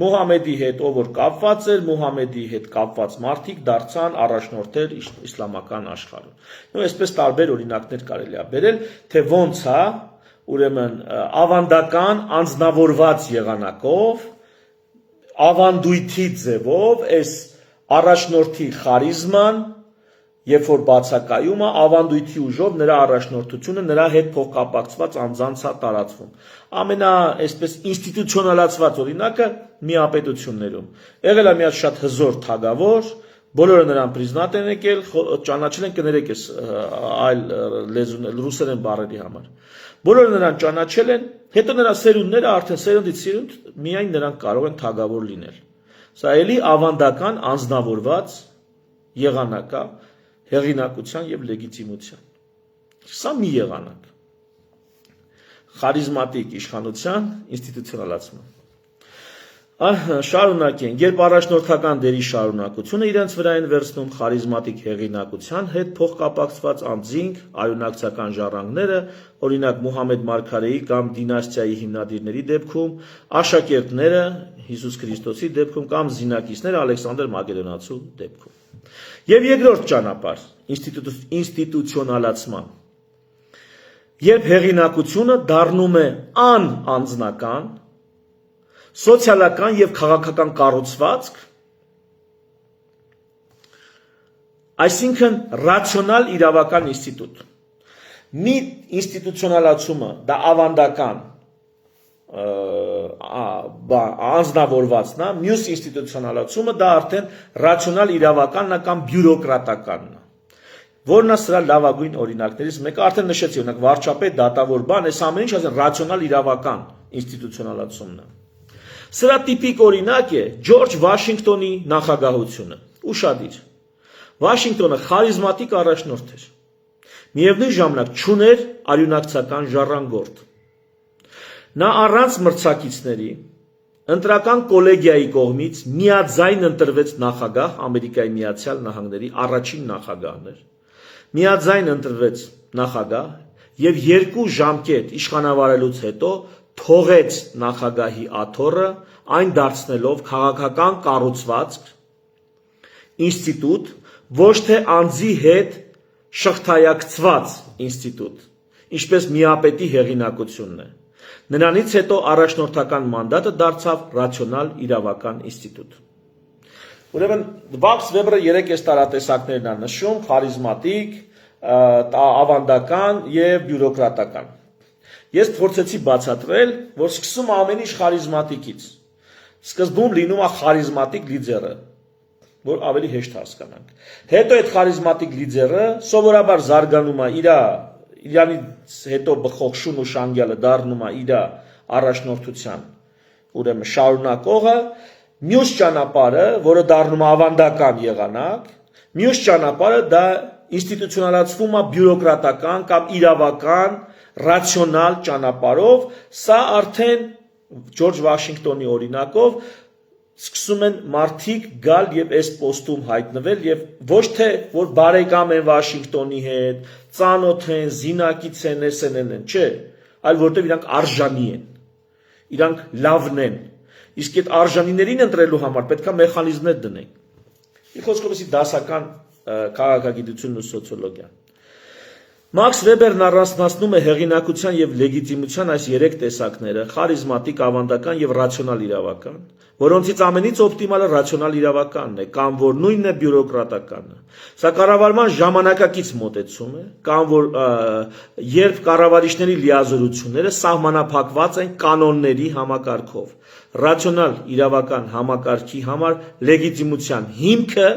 Մուհամեդի հետ ով որ կապված էր, Մուհամեդի հետ կապված մարդիկ դարձան առաջնորդներ իսլամական աշխարհում։ Նույն այսպես տարբեր օրինակներ կարելի է բերել, թե ոնց է, ուրեմն ավանդական անձնավորված եղանակով, ավանդույթի ձևով այս առաջնորդի խարիզման, երբ որ բացակայում է, ավանդույթի ուժով նրա առաջնորդությունը նրա հետ փոխկապակցված անձանց է տարածվում։ Այսպես ինստիտուցիոնալացված օրինակը միապետություններում։ Եղել է մի հատ շատ հզոր թագավոր, բոլորը նրան պրիզնատ են եկել, ճանաչել են, կներեք այս այլ լեզուներ, ռուսերեն բառերի համար։ Բոլորը նրան ճանաչել են, հետո նրա սերունդները արդեն սերունդից սերունդ միայն նրանք կարող են թագավոր լինել։ Սա էլի ավանդական անձնավորված եղանակ է հեղինակության եւ լեգիտիմության։ Սա մի եղանակ։ Խարիզմատիկ իշխանության ինստիտուցիոնալացման։ Շարունակենք, երբ առաջնորդական դերի շարունակությունը իրենց վրա են վերցնում խարիզմատիկ հեղինակության հետ փոխկապակցված անձինք, արյունակցական ժառանգները, օրինակ Մուհամեդ Մարգարեի կամ դինաստիայի հիմնադիրների դեպքում, աշակերտները Հիսուս Քրիստոսի դեպքում կամ զինակիցները Ալեքսանդր Մակեդոնացու դեպքում։ Եվ երկրորդ ճանապարհ ինստիտուցիոնալացման, երբ հեղինակությունը դառնում է անանձնական, սոցիալական եւ քաղաքական կառուցվածք, այսինքն ռացիոնալ իրավական ինստիտուտ։ Մի ինստիտուցիոնալացումը դա ավանդական անձնավորվածն է, մյուս ինստիտուցիոնալացումը դա արդեն ռացիոնալ իրավականն է կամ բյուրոկրատականն է։ Որն է սրա լավագույն օրինակներից մեկը, արդեն նշեցի, օրինակ վարչապետ, դատավոր բան, այս ամեն ինչ ռացիոնալ իրավական ինստիտուցիոնալացումն է։ Սրա տիպիկ օրինակ է Ջորջ Վաշինգտոնի նախագահությունը։ Ուշադիր։ Վաշինգտոնը խարիզմատիկ առաջնորդ էր։ Միևնույն ժամանակ չուներ արյունակցական ժառանգորդ։ Նա առանց մրցակիցների ընտրական կոլեգիայի կողմից միաձայն ընտրվեց նախագահ, Ամերիկայի Միացյալ Նահանգների առաջին նախագահն էր։ Միաձայն ընտրվեց նախագահ եւ 2 ժամկետ իշխանավարելուց հետո թողեց նախագահի աթոռը, այն դարձնելով քաղաքական կառուցվածք, ինստիտուտ, ոչ թե անձի հետ շղթայակցված ինստիտուտ, ինչպես միապետի հեղինակությունն է։ Նրանից հետո առաջնորդական մանդատը դարձավ ռացիոնալ իրավական ինստիտուտ։ Ուրեմն Վաքս Վեբերը 3 այս տարատեսակներն է նշում՝ խարիզմատիկ, ավանդական եւ բյուրոկրատական։ Ես փորձեցի բացատրել, որ սկսում ամեն ինչ խարիզմատիկից։ Սկզբում լինում է խարիզմատիկ լիդերը, որ ավելի հեշտ հասկանանք։ Հետո այդ խարիզմատիկ լիդերը սովորաբար զարգանում է իրանից հետո բխող շուն ու շանգյալը դառնում է իր առաջնորդության, ուրեմն շարունակողը, մյուս ճանապարհը, որը դառնում է ավանդական եղանակ, մյուս ճանապարհը դա ինստիտուցիոնալացվում է բյուրոկրատական կամ իրավական, ռացիոնալ ճանապարհով, սա արդեն Ջորջ Վաշինգտոնի օրինակով սկսում են մարդիկ գալ եւ այս պոստում հայտնվել եւ ոչ թե որ բարեկամ են Վաշինգտոնի հետ, ծանոթ են, զինակից են, SNL են, չէ, այլ որտեւ իրանք արժանի են, իրանք լավն են, իսկ այդ արժանիներին ընտրելու համար պետքա մեխանիզմներ դնենք։ Մի խոսքով էսի դասական քաղաքագիտությունն ու սոցիոլոգիան։ Մաքս Վեբերն առանձնացնում է հեղինակության եւ լեգիտիմության այս 3 տեսակները՝ խարիզմատիկ, ավանդական եւ ռացիոնալ իրավական, որոնցից ամենից օպտիմալը ռացիոնալ իրավականն է, կամ որ նույնն է բյուրոկրատականը։ Սա կառավարման ժամանակակից մոտեցում է, կամ որ երբ կառավարիչների լիազորությունները սահմանափակված են կանոնների համակարգով։ Ռացիոնալ իրավական համակարգի համար լեգիտիմության հիմքը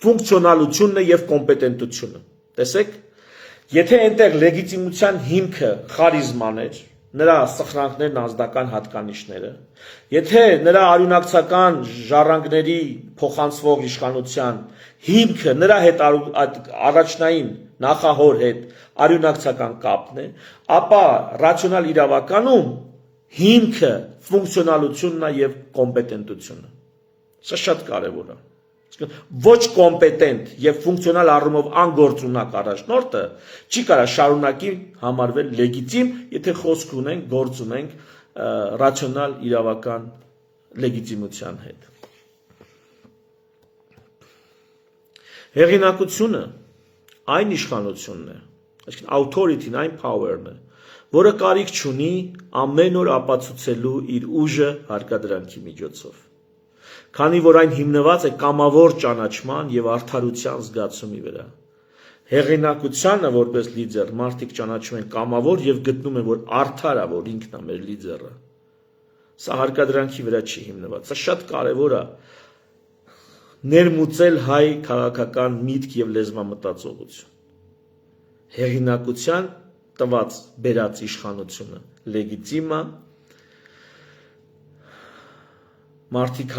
ֆունկցիոնալությունն է եւ կոմպետենտությունը։ Տեսեք, եթե այնտեղ լեգիտիմության հիմքը խարիզման էր, նրա սխրանքներն անձնական հատկանիշները, եթե նրա արյունակցական ժառանգների փոխանցվող իշխանության հիմքը նրա հետ առաջնային նախահոր հետ արյունակցական կապն է, ապա ռացիոնալ իրավականում հիմքը ֆունկցիոնալությունն է եւ կոմպետենտությունը։ Սա շատ կարեւոր է։ Ոչ կոմպետենտ եւ ֆունկցիոնալ առումով անգործունակ առաջնորդը չի կարա շարունակի համարվել լեգիտիմ, եթե խոսք ունենք, գործ ունենք ռացիոնալ իրավական լեգիտիմության հետ։ Հեղինակությունը այն իշխանությունն է, այսինքն authority-ն այն power-ն է, որը կարիք չունի ամեն օր ապացուցելու իր ուժը հարկադրանքի միջոցով։ Քանի որ այն հիմնված է կամավոր ճանաչման եւ արդարության զգացումի վրա։ Հեղինակությանը որպես լիդեր մարդիկ ճանաչում են կամավոր եւ գտնում են, որ արդար է, որ ինքն է մեր լիդերը։ Սա հարկադրանքի վրա չի հիմնված։ Սա շատ կարևոր է ներմուծել հայ քաղաքական միտք եւ լեզվամտածողություն։ Հեղինակության տված բերած իշխանությունը լեգիտիմ է, մարդիկ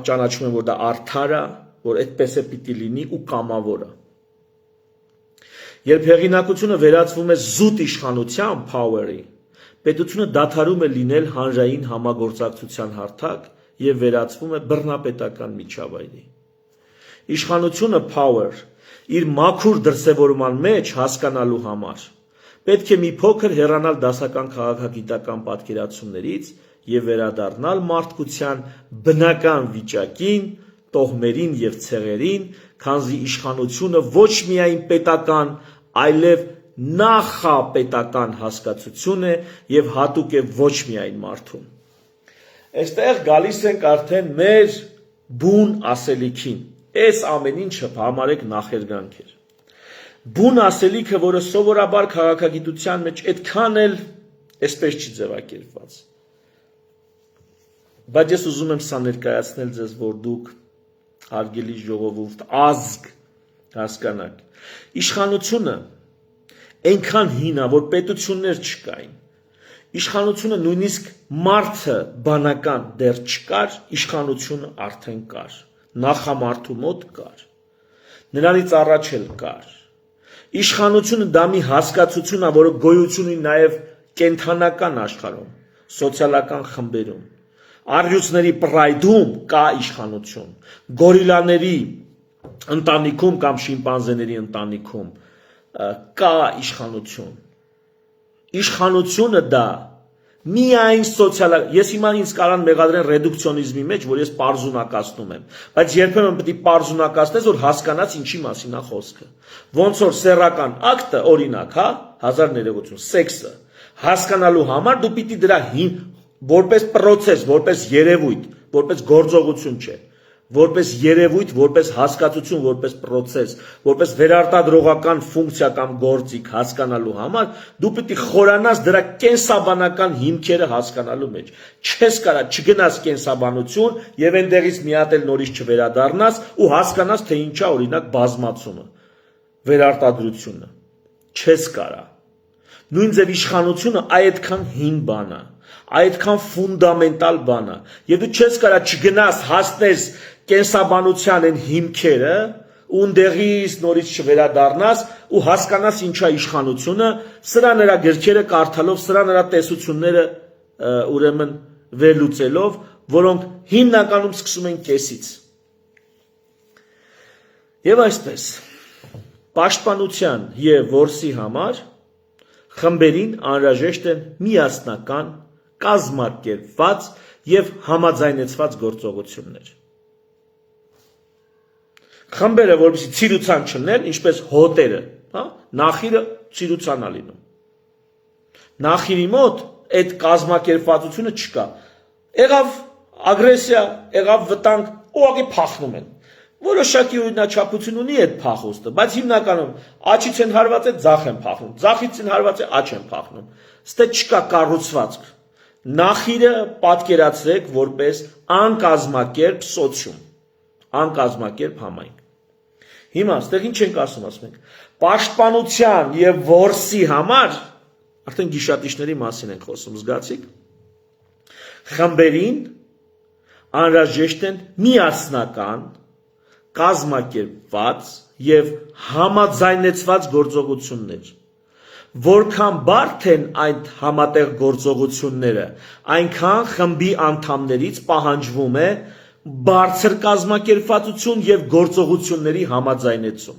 ճանաչում են, որ դա արդար է, որ այդպես է պիտի լինի ու կամավոր է։ Երբ հեղինակությունը վերածվում է զուտ իշխանության power-ի, պետությունը դադարում է լինել հանրային համագործակցության հարթակ եւ վերածվում է բռնապետական միջավայրի։ Իշխանությունը power իր մաքուր դրսևորման մեջ հասկանալու համար պետք է մի փոքր հեռանալ դասական քաղաքագիտական պատկերացումներից եւ վերադառնալ մարդկության բնական վիճակին, տոհմերին եւ ցեղերին, քանզի իշխանությունը ոչ միայն պետական, այլև նախապետական հասկացություն է եւ հատուկ է ոչ միայն մարդուն։ Այստեղ գալիս ենք արդեն մեր բուն ասելիքին։ Այս ամեն ինչը համարեք նախերգանքեր։ Բուն ասելիքը, որը սովորաբար քաղաքագիտության մեջ այդքան էլ այսպես չի ձևակերպված։ Բայց ես ուզում եմ սա ներկայացնել ձեզ, որ դուք հարգելի ժողովուրդ, ազգ հասկանաք։ Իշխանությունը այնքան հին է, որ պետություններ չկային։ Իշխանությունը նույնիսկ մարդը բանական դեռ չկար, իշխանությունը արդեն կար։ Նախամարդու մոտ կար։ Նրանից առաջ էլ կար։ Իշխանությունը դա մի հասկացություն է, որը գոյություն ունի նաև կենթանական աշխարհում, սոցիալական խմբերում։ Առյուծների պրայդում կա իշխանություն, գորիլաների ընտանիքում կամ շիմպանզեների ընտանիքում կա իշխանություն։ Իշխանությունը դա միայն ես հիմա ինձ կարան մեղադրեն ռեդուկցիոնիզմի մեջ, որ ես պարզունակացնում եմ, բայց երբեմն պետք է պարզունակացնես, որ հասկանաս ինչի մասին է խոսքը։ Ոնց որ սեռական ակտը, օրինակ, հա, 1000 սեքսը հասկանալու համար դու պիտի դրա որպես process, որպես երևույթ, որպես գործողություն չէ, որպես երևույթ, որպես հասկացություն, որպես process, որպես վերարտադրողական ֆունկցիա կամ գործիք հասկանալու համար դու պիտի խորանաս դրա կենսաբանական հիմքերը հասկանալու մեջ։ Չես կարա չգնաս կենսաբանություն եւ այնտեղից մի հատ էլ նորից չվերադառնաս ու հասկանաս թե ինչա օրինակ բազմացումը, վերարտադրությունը։ Չես կարա։ Նույն ձև իշխանությունը այդքան հին բան է, այդքան ֆունդամենտալ բան է, եւ դու չես կարա չգնաս հասնես կենսաբանության այն հիմքերը, ունդեղից նորից չվերադառնաս ու հասկանաս ինչա իշխանությունը, սրա նրա գրքերը կարդալով, սրա նրա տեսությունները ուրեմն վերլուծելով, որոնք հիմնականում սկսում են կեսից։ Եվ այսպես, պաշտպանության եւ որսի համար խմբերին անհրաժեշտ են միասնական, կազմակերպված եւ համաձայնեցված գործողություններ։ Խմբերը, որպեսզի ցիրուցան չլինեն, ինչպես հոտերը, հա, նախիրը ցիրուցան է լինում։ Նախիրի մոտ այդ կազմակերպվածությունը չկա։ Եղավ ագրեսիա, եղավ վտանգ, ուղղակի փախնում են։ Որոշակի օրինաչափություն ունի այդ փախուստը, բայց հիմնականում աչից են հարված է, ձախ են փախնում, ձախից են հարված է, աչ են փախնում։ Ստե չկա կառուցվածք։ Նախիրը պատկերացրեք որպես անկազմակերպ սոցիում, անկազմակերպ համայնք։ Հիմա ստեղ ինչ ենք ասում ենք, պաշտպանության եւ որսի համար արդեն գիշատիչների մասին ենք խոսում, զգացիք։ Խմբերին անհրաժեշտ են միասնական, կազմակերպված եւ համաձայնեցված գործողություններ։ Որքան բարդ են այդ համատեղ գործողությունները, այնքան խմբի անդամներից պահանջվում է բարձր կազմակերպվածություն եւ գործողությունների համաձայնեցում։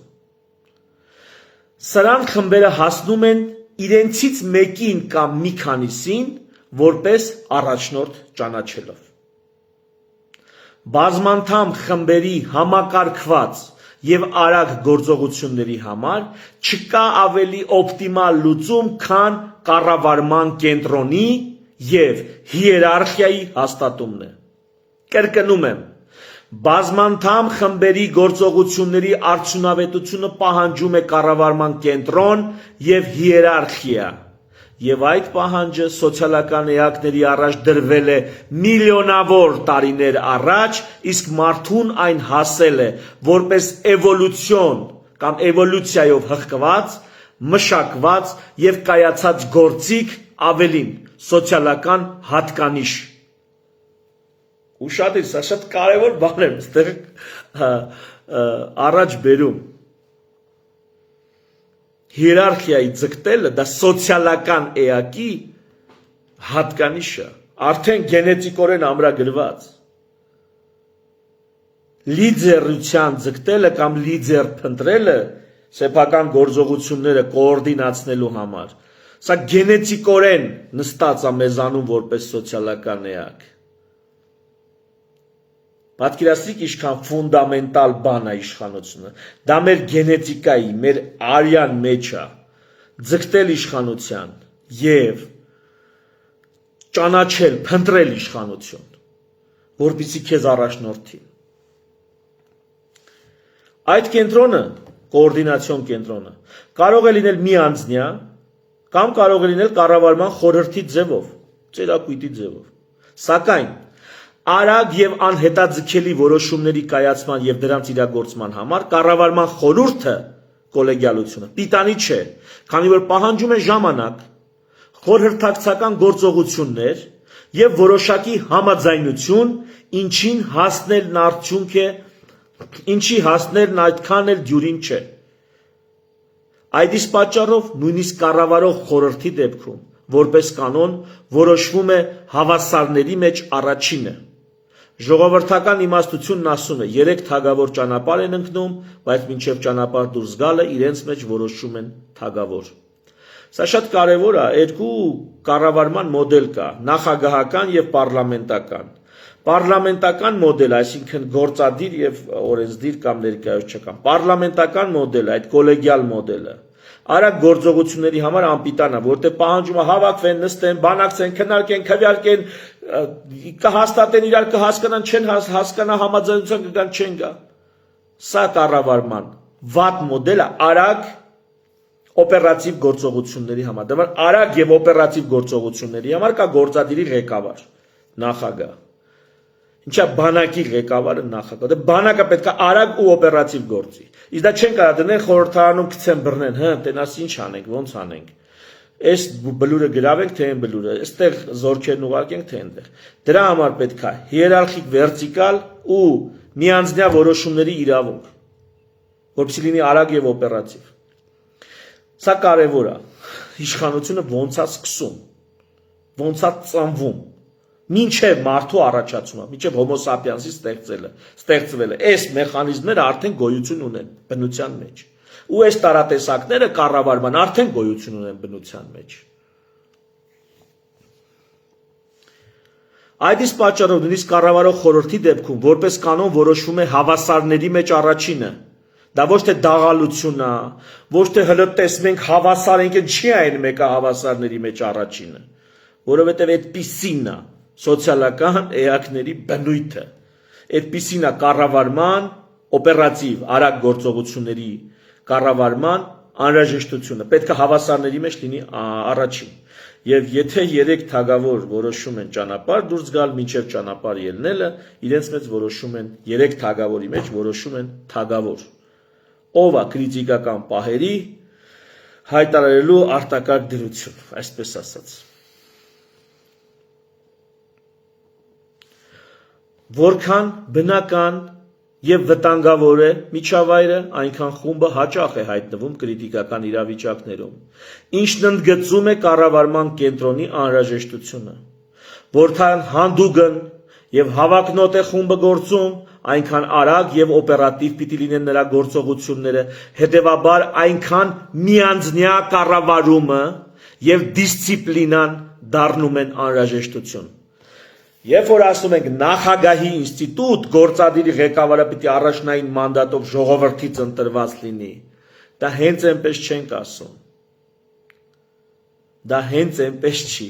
Սրան խմբերը հասնում են իրենցից մեկին կամ մի քանիսին որպես առաջնորդ ճանաչելով։ բազմանդամ խմբերի համակարգված եւ արագ գործողությունների համար չկա ավելի օպտիմալ լուծում, քան կառավարման կենտրոնի եւ հիերարխիայի հաստատումն է։ Կրկնում եմ, բազմանդամ խմբերի գործողությունների արդյունավետությունը պահանջում է կառավարման կենտրոն եւ հիերարխիա։ Եվ այդ պահանջը սոցիալական էակների առաջ դրվել է միլիոնավոր տարիներ առաջ, իսկ մարդուն այն հասել է որպես էվոլյուցիոն կամ էվոլյուցիայով հղկված, մշակված եւ կայացած գործիք, ավելին սոցիալական հատկանիշ։ Ուշադիր, սա շատ կարևոր բան է, այստեղ առաջ բերում։ Հիերարխիայի ձգտելը դա սոցիալական էակի հատկանիշը, արդեն գենետիկորեն ամրագրված։ Լիդերության ձգտելը կամ լիդեր փնտրելը սեփական գործողությունները կոորդինացնելու համար, սա գենետիկորեն նստած է մեզանում որպես սոցիալական էակ։ Պատկերացրիք ինչքան ֆունդամենտալ բան է իշխանությունը։ Դա մեր գենետիկայի, մեր արյան մեջ է, ձգտել իշխանության եւ ճանաչել, փնտրել իշխանություն, որպեսզի քեզ առաջնորդի։ Այդ կենտրոնը, կոորդինացիոն կենտրոնը, կարող է լինել միանձնյա կամ կարող է լինել կառավարման խորհրդի ձևով, ծերակույտի ձևով։ Սակայն արագ եւ անհետաձգելի որոշումների կայացման եւ դրանց իրագործման համար կառավարման խորհուրդը կոլեգիալությունը պիտանի չէ, քանի որ պահանջում է ժամանակ, խորհրդակցական գործողություններ եւ որոշակի համաձայնություն, ինչի հասնելն այդքան էլ դյուրին չէ։ Այդ իսկ պատճառով նույնիսկ կառավարող խորհրդի դեպքում, որպես կանոն, որոշվում է հավասարների մեջ առաջինը։ Ժողովրդական իմաստությունն ասում է, 3 թագավոր ճանապարհ են ընկնում, բայց մինչև ճանապարհ դուրս գալը իրենց մեջ որոշում են թագավոր։ Սա շատ կարևոր է, երկու կառավարման մոդել կա, նախագահական եւ պարլամենտական։ Պարլամենտական մոդելը, այսինքն գործադիր եւ օրենսդիր կամ ներկայացուցչական։ Պարլամենտական մոդելը, այդ կոլեգիալ մոդելը, արագ գործողությունների համար անպիտան է, որտեղ պահանջում է հավաքվեն, նստեն, բանակցեն, քննարկեն, քվեարկեն, կհաստատեն իրար, կհասկանան, չեն հասկանա, համաձայնության կգան, չեն գա։ Սա կառավարման վատ մոդելը արագ օպերատիվ գործողությունների համար։ Դեռ արագ եւ օպերատիվ գործողությունների համար կա գործադիրի ղեկավար, նախագահ։ Ինչա բանակի ղեկավարը նախագահ։ Դե բանակը պետք է արագ ու օպերատիվ գործի։ Իսկ դա չեն կարող դնել խորհրդարանում գցեն բռնեն, հա, տենաս ինչ անենք, ոնց անենք։ Այս բլուրը գրավենք, թե այն բլուրը, այստեղ զորքերն ուղարկենք, թե այնտեղ։ Դրա համար պետք է հիերարխիկ վերտիկալ ու միանձնյա որոշումների իրավունք, որպեսզի լինի արագ եւ օպերատիվ։ Սա կարևոր է։ Իշխանությունը ոնց է սկսում, ոնց է ծնվում։ Մինչև մարդու առաջացումը, մինչև հոմո սապիենսի ստեղծվելը, այս մեխանիզմները արդեն գոյություն ունեն բնության մեջ։ Ու այս տարատեսակները կառավարման արդեն գոյություն ունեն բնության մեջ։ Այդ իսկ պատճառով նույնիսկ կառավարող խորհրդի դեպքում որպես կանոն որոշվում է հավասարների մեջ առաջինը։ Դա ոչ թե դաղալություն է, ոչ թե հլը տեսնենք հավասար ենք, չի այն մեկը հավասարների մեջ առաջինը, որովհետև այդպիսին է սոցիալական էակների բնույթը, այդպիսին է կառավարման օպերատիվ արագ գործողությունների կառավարման անհրաժեշտությունը, պետք է հավասարների մեջ լինի առաջին։ Եվ եթե 3 թագավոր որոշում են ճանապարհ դուրս գալ, մինչև ճանապարհ ելնելը, իրենց մեջ որոշում են 3 թագավորի մեջ որոշում են թագավոր։ Ով է քրիտիկական պահերի հայտարարելու արտակարգ դրություն, այսպես ասած։ Որքան բնական եւ վտանգավոր է միջավայրը, այնքան խումբը հաճախ է հայտնվում քրիտիկական իրավիճակներում, ինչն ընդգծում է կառավարման կենտրոնի անհրաժեշտությունը։ Որքան հանդուգն եւ հավակնոտ է խումբը գործում, այնքան արագ եւ օպերատիվ պիտի լինեն նրա գործողությունները, հետեւաբար այնքան միանձնյա կառավարումը եւ դիսցիպլինան դառնում են անհրաժեշտություն։ Երբ որ ասում ենք նախագահի ինստիտուտ, գործադիրի ղեկավարը պիտի առաջնային մանդատով ժողովրդից ընտրված լինի, դա հենց այնպես չենք ասում։ Դա հենց այնպես չի։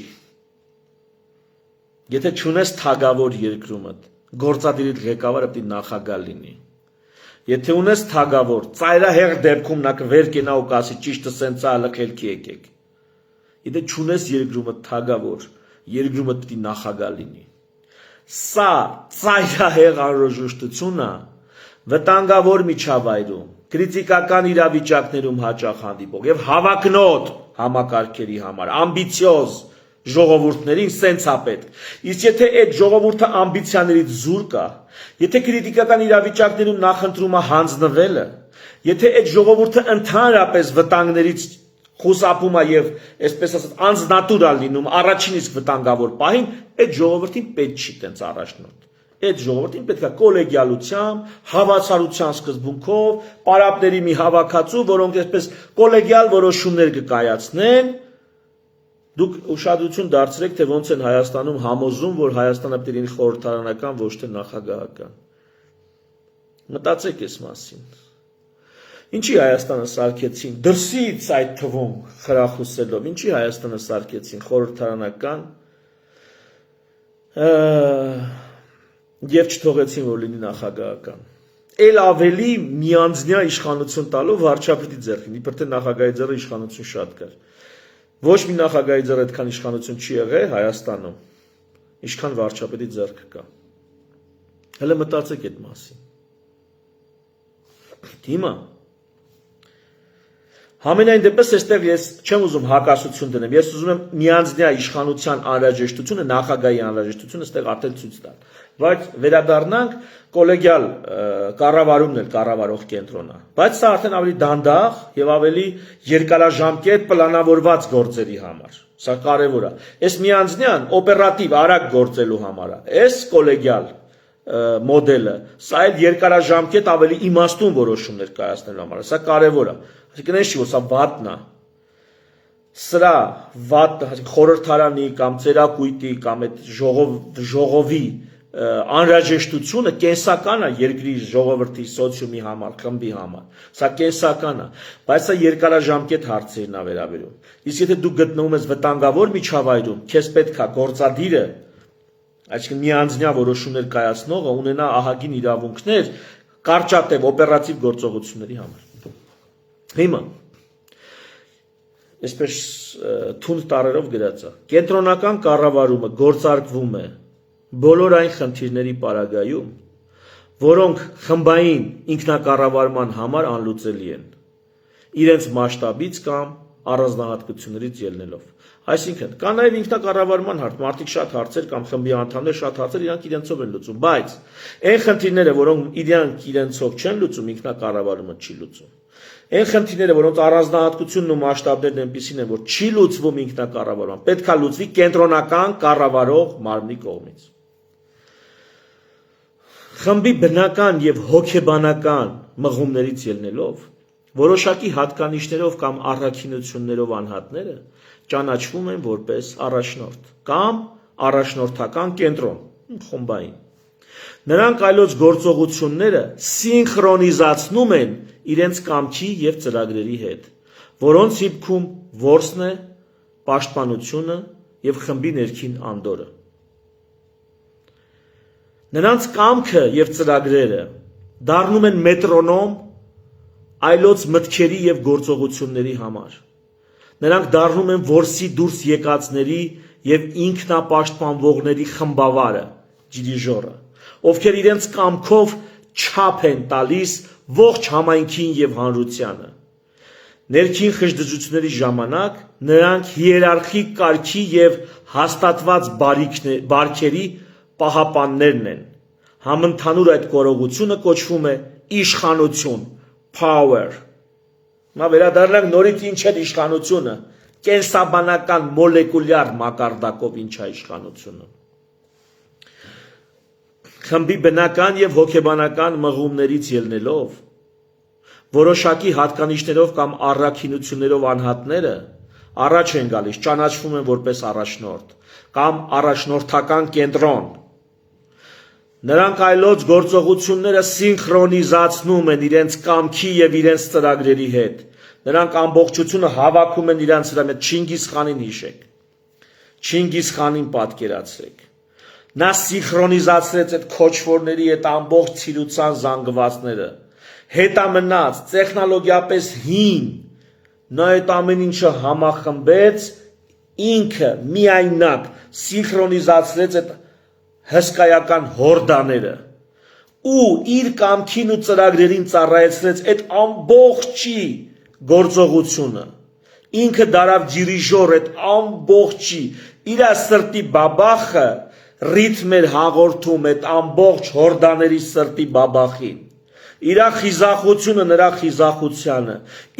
Եթե չունես թագավոր երկրումդ, գործադիրի ղեկավարը պիտի նախագահ լինի։ Եթե ունես թագավոր, ծայրահեղ դեպքում նա կվեր կենա ու կասի ճիշտը սենց է լքելքի եկեք։ Եթե չունես երկրումդ թագավոր, երկրումդ պիտի նախագահ լինի։ Սա ծայրահեղ անհրաժեշտություն է վտանգավոր միջավայրում, քրիտիկական իրավիճակներում հաճախ հանդիպող եւ հավակնոտ համակարգերի համար, ամբիցիոզ ժողովուրդներին սենց է պետք։ Իսկ եթե այդ ժողովուրդը ամբիցիաներից զուր կա, եթե քրիտիկական իրավիճակներում նախընտրումը հանձնվելը, եթե այդ ժողովուրդը ընդհանրապես վտանգներից խուսափում է եւ այսպես ասած անձնատուր լինում առաջին իսկ վտանգավոր պահին, այդ ժողովրդին պետք չի տենց առաջնորդ։ Այդ ժողովրդին պետք է կոլեգիալությամբ, հավասարության սկզբունքով, պարապների մի հավաքածու, որոնք այսպես կոլեգիալ որոշումներ կկայացնեն։ Դուք ուշադրություն դարձրեք, թե ոնց են Հայաստանում համոզում, որ Հայաստանը պետք է լինի խորհրդարանական, ոչ թե նախագահական։ Մտածեք այս մասին։ Ինչի Հայաստանը սարքեցին, դրսից այդ թվում խրախուսելով, ինչի Հայաստանը սարքեցին խորհրդարանական եւ չթողեցին, որ լինի նախագահական։ Էլ ավելի միանձնյա իշխանություն տալով վարչապետի ձեռքին, իբր թե նախագահի ձեռը իշխանություն շատ կար։ Ոչ մի նախագահի ձեռը այդքան իշխանություն չի եղել Հայաստանում, ինչքան վարչապետի ձեռքը կա։ Հələ մտածեք այդ մասին։ Հիմա Համենայն դեպս այստեղ ես չեմ ուզում հակասություն դնեմ, ես ուզում եմ միանձնյա իշխանության անհրաժեշտությունը, նախագահի անհրաժեշտությունը այստեղ արդեն ցույց տալ։ Բայց վերադառնանք կոլեգիալ կառավարումն էլ կառավարող կենտրոնը։ Բայց սա արդեն ավելի դանդաղ եւ ավելի երկարաժամկետ պլանավորված գործերի համար։ Սա կարեւոր է։ Այս միանձնյան օպերատիվ արագ գործելու համար է։ Այս կոլեգիալ մոդելը, սա էլ երկարաժամկետ ավելի իմաստուն որոշումներ կայացնելու համար։ Սա կարեւոր է։ Այսինքն չի, որ սա վատն է։ Սրա վատ խորհրդարանի կամ ծերակույտի կամ այդ ժողովի անհրաժեշտությունը կենսական է երկրի ժողովրդի սոցիումի համար, խմբի համար։ Սա կենսական է, բայց սա երկարաժամկետ հարցերն է վերաբերում։ Իսկ եթե դու գտնվում ես վտանգավոր միջավայրում, քեզ պետք է գործադիրը, այսինքն միանձնյա որոշումներ կայացնողը ունենա ահագին իրավունքներ կարճատև օպերատիվ գործողությունների համար։ Հիմա այսպես թունդ տառերով գրած է. կենտրոնական կառավարումը գործարկվում է բոլոր այն խնդիրների պարագայում, որոնք խմբային ինքնակառավարման համար անլուծելի են, իրենց մասշտաբից կամ առանձնահատկություններից ելնելով։ Այսինքն, կա նաև ինքնակառավարման հարց, մարդիկ շատ հարցեր կամ խմբի անդամներ շատ հարցեր իրանք իրենցով են լուծում, բայց այն խնդիրները, որոնք իրանք իրենցով չեն լուծում, ինքնակառավարումը չի լուծում։ Այն խնդիրները, որոնց առանձնահատկությունն ու մասշտաբներն այնպիսին են, որ չի լուծվում ինքնակառավարման, պետք է լուծվի կենտրոնական կառավարող մարմնի կողմից։ Խմբի բնական եւ հոգեբանական մղումներից ելնելով, որոշակի հատկանիշներով կամ առաքինություններով անհատները ճանաչվում են որպես առաջնորդ կամ առաջնորդական կենտրոն, խմբային։ Նրանք այլոց գործողությունները սինխրոնիզացնում են իրենց կամքի եւ ծրագրերի հետ, որոնց հիմքում որսն է պաշտպանությունը եւ խմբի ներքին անդորը։ Նրանց կամքը եւ ծրագրերը դառնում են մետրոնոմ այլոց մտքերի եւ գործողությունների համար։ Նրանք դառնում են որսի դուրս եկածների եւ ինքնապաշտպանվողների խմբավարը, դիրիժորը, ովքեր իրենց կամքով չափ են տալիս ողջ համայնքին եւ հանրությանը։ Ներքին խժդժությունների ժամանակ նրանք հիերարխիկ կարգի եւ հաստատված բարքերի պահապաններն են։ Համընդհանուր այդ կորողությունը կոչվում է իշխանություն, power։ Նա վերադառնանք նորից ինչ է իշխանությունը, կենսաբանական մոլեկուլյար մակարդակով ինչ է իշխանությունը։ Խմբի բնական եւ հոգեբանական մղումներից ելնելով, որոշակի հատկանիշներով կամ առաքինություններով անհատները առաջ են գալիս, ճանաչվում են որպես առաջնորդ կամ առաջնորդական կենտրոն Նրանք այլոց գործողությունները սինխրոնիզացնում են իրենց կամքի եւ իրենց ծրագրերի հետ։ Նրանք ամբողջությունը հավաքում են իրենց վրա։ Չինգիզ խանին հիշեք։ Չինգիզ խանին պատկերացրեք։ Նա սինխրոնիզացրեց այդ քոչվորների այդ ամբողջ ցիրուցան զանգվածները։ Հետամնաց տեխնոլոգիապես հին նա այդ ամեն ինչը համախմբեց, ինքը միայնակ սինխրոնիզացրեց այդ հսկայական հորդաները ու իր կամքին ու ծրագրերին ծառայեցրեց այդ ամբողջի գործողությունը։ Ինքը դարավ դիրիժոր այդ ամբողջի իր սրտի բաբախը ռիթմ էր հաղորդում այդ ամբողջ հորդաների սրտի բաբախին։ Իրա խիզախությունը նրա խիզախությանը,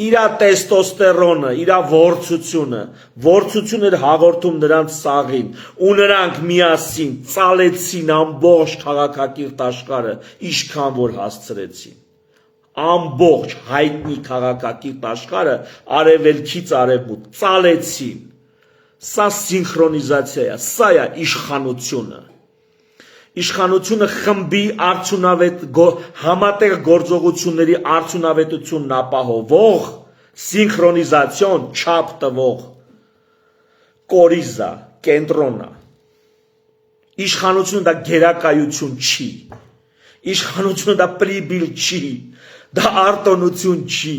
իրա տեստոստերոնը, իրա որցություն էր հաղորդում նրանց սաղին, ու նրանք միասին ծալեցին ամբողջ քաղաքակիրթ աշխարհը, ինչքան որ հասցրեցին։ Ամբողջ հայտնի քաղաքակիրթ աշխարհը արևելքից արևմուտք ծալեցին։ Սա սինխրոնիզացիա է, սա է իշխանությունը։ Իշխանությունը խմբի արդյունավետ համատեղ գործողությունների արդյունավետությունն ապահովող սինխրոնիզացիոն չափ տվող կորիզա կենտրոնա։ Իշխանությունը դա գերակայություն չի։ Իշխանությունը դա պրիբիլ չի։ Դա արտոնություն չի։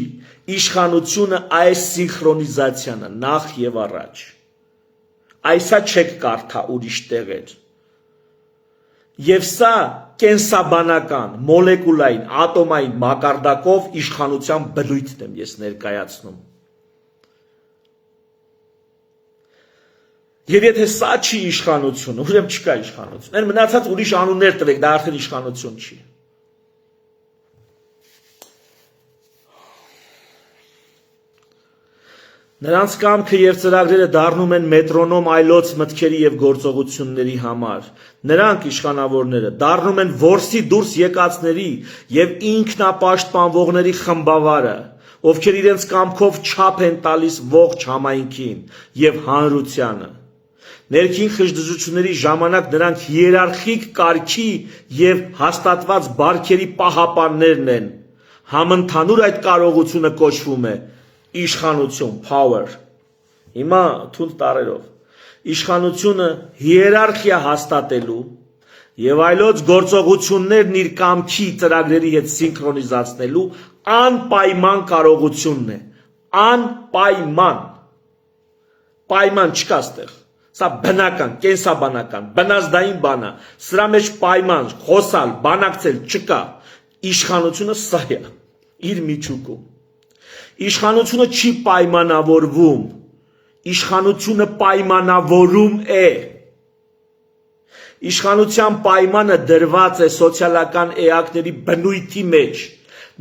Իշխանությունը այս սինխրոնիզացիան է նախ եւ առաջ։ Այսա չեք կարդա ուրիշ տեղեր։ Եվ սա կենսաբանական, մոլեկուլային, ատոմային մակարդակով իշխանության բնույթն եմ ես ներկայացնում։ Եվ եթե սա չի իշխանություն, ուրեմն չկա իշխանություն։ Այն մնացած ուրիշ անուններ տվեք, դա արդեն իշխանություն չի։ Նրանց կամքը եւ ծրագրերը դառնում են մետրոնոմ այլոց մտքերի եւ գործողությունների համար։ Նրանք իշխանավորները դառնում են որսի դուրս եկածների եւ ինքնապաշտպանվողների խմբավարը, ովքեր իրենց կամքով չափ են տալիս ողջ համայնքին եւ հանրությանը։ Ներքին խժդժությունների ժամանակ նրանք հիերարխիկ կարգի եւ հաստատված բարքերի պահապաններն են։ Համընդհանուր այդ կարողությունը կոչվում է իշխանություն, power։ Հիմա թույլ տարերով իշխանությունը հիերարխիա հաստատելու եւ այլոց գործողություններն իր կամքի ծրագրերի հետ սինխրոնիզացնելու անպայման կարողությունն է։ Անպայման։ Պայման չկա ստեղ։ Սա բնական, կենսաբանական, բնազդային բան է։ Սրա մեջ պայման, խոսալ, բանակցել չկա։ Իշխանությունը սա է իր միջուկում։ Իշխանությունը չի պայմանավորվում, իշխանությունը պայմանավորում է։ Իշխանության պայմանը դրված է սոցիալական էակների բնույթի մեջ,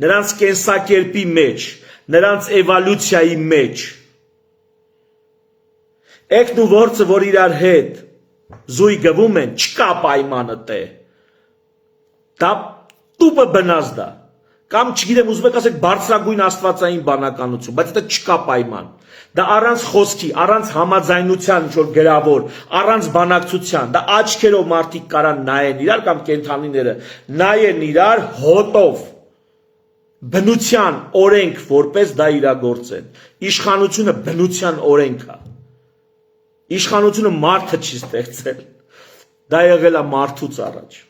նրանց կենսակերպի մեջ, նրանց էվոլյուցիայի մեջ։ Էկն ու որցը, որ իրար հետ զույգվում են, չկա պայմանը տե։ Դա տուպը բնազդ է։ Կամ չգիտեմ, ուզում եք ասեք բարձրագույն աստվածային բանականություն, բայց դա չկա պայման։ Դա առանց խոսքի, առանց համաձայնության ինչ-որ գրավոր, առանց բանակցության, դա աչքերով մարդիկ կարան նայեն իրար կամ կենդանիները, նայեն իրար հոտով։ Բնության օրենք որպես դա իրագործեն։ Իշխանությունը բնության օրենք է։ Իշխանությունը մարդը չի ստեղծել։ Դա եղել է մարդուց առաջ։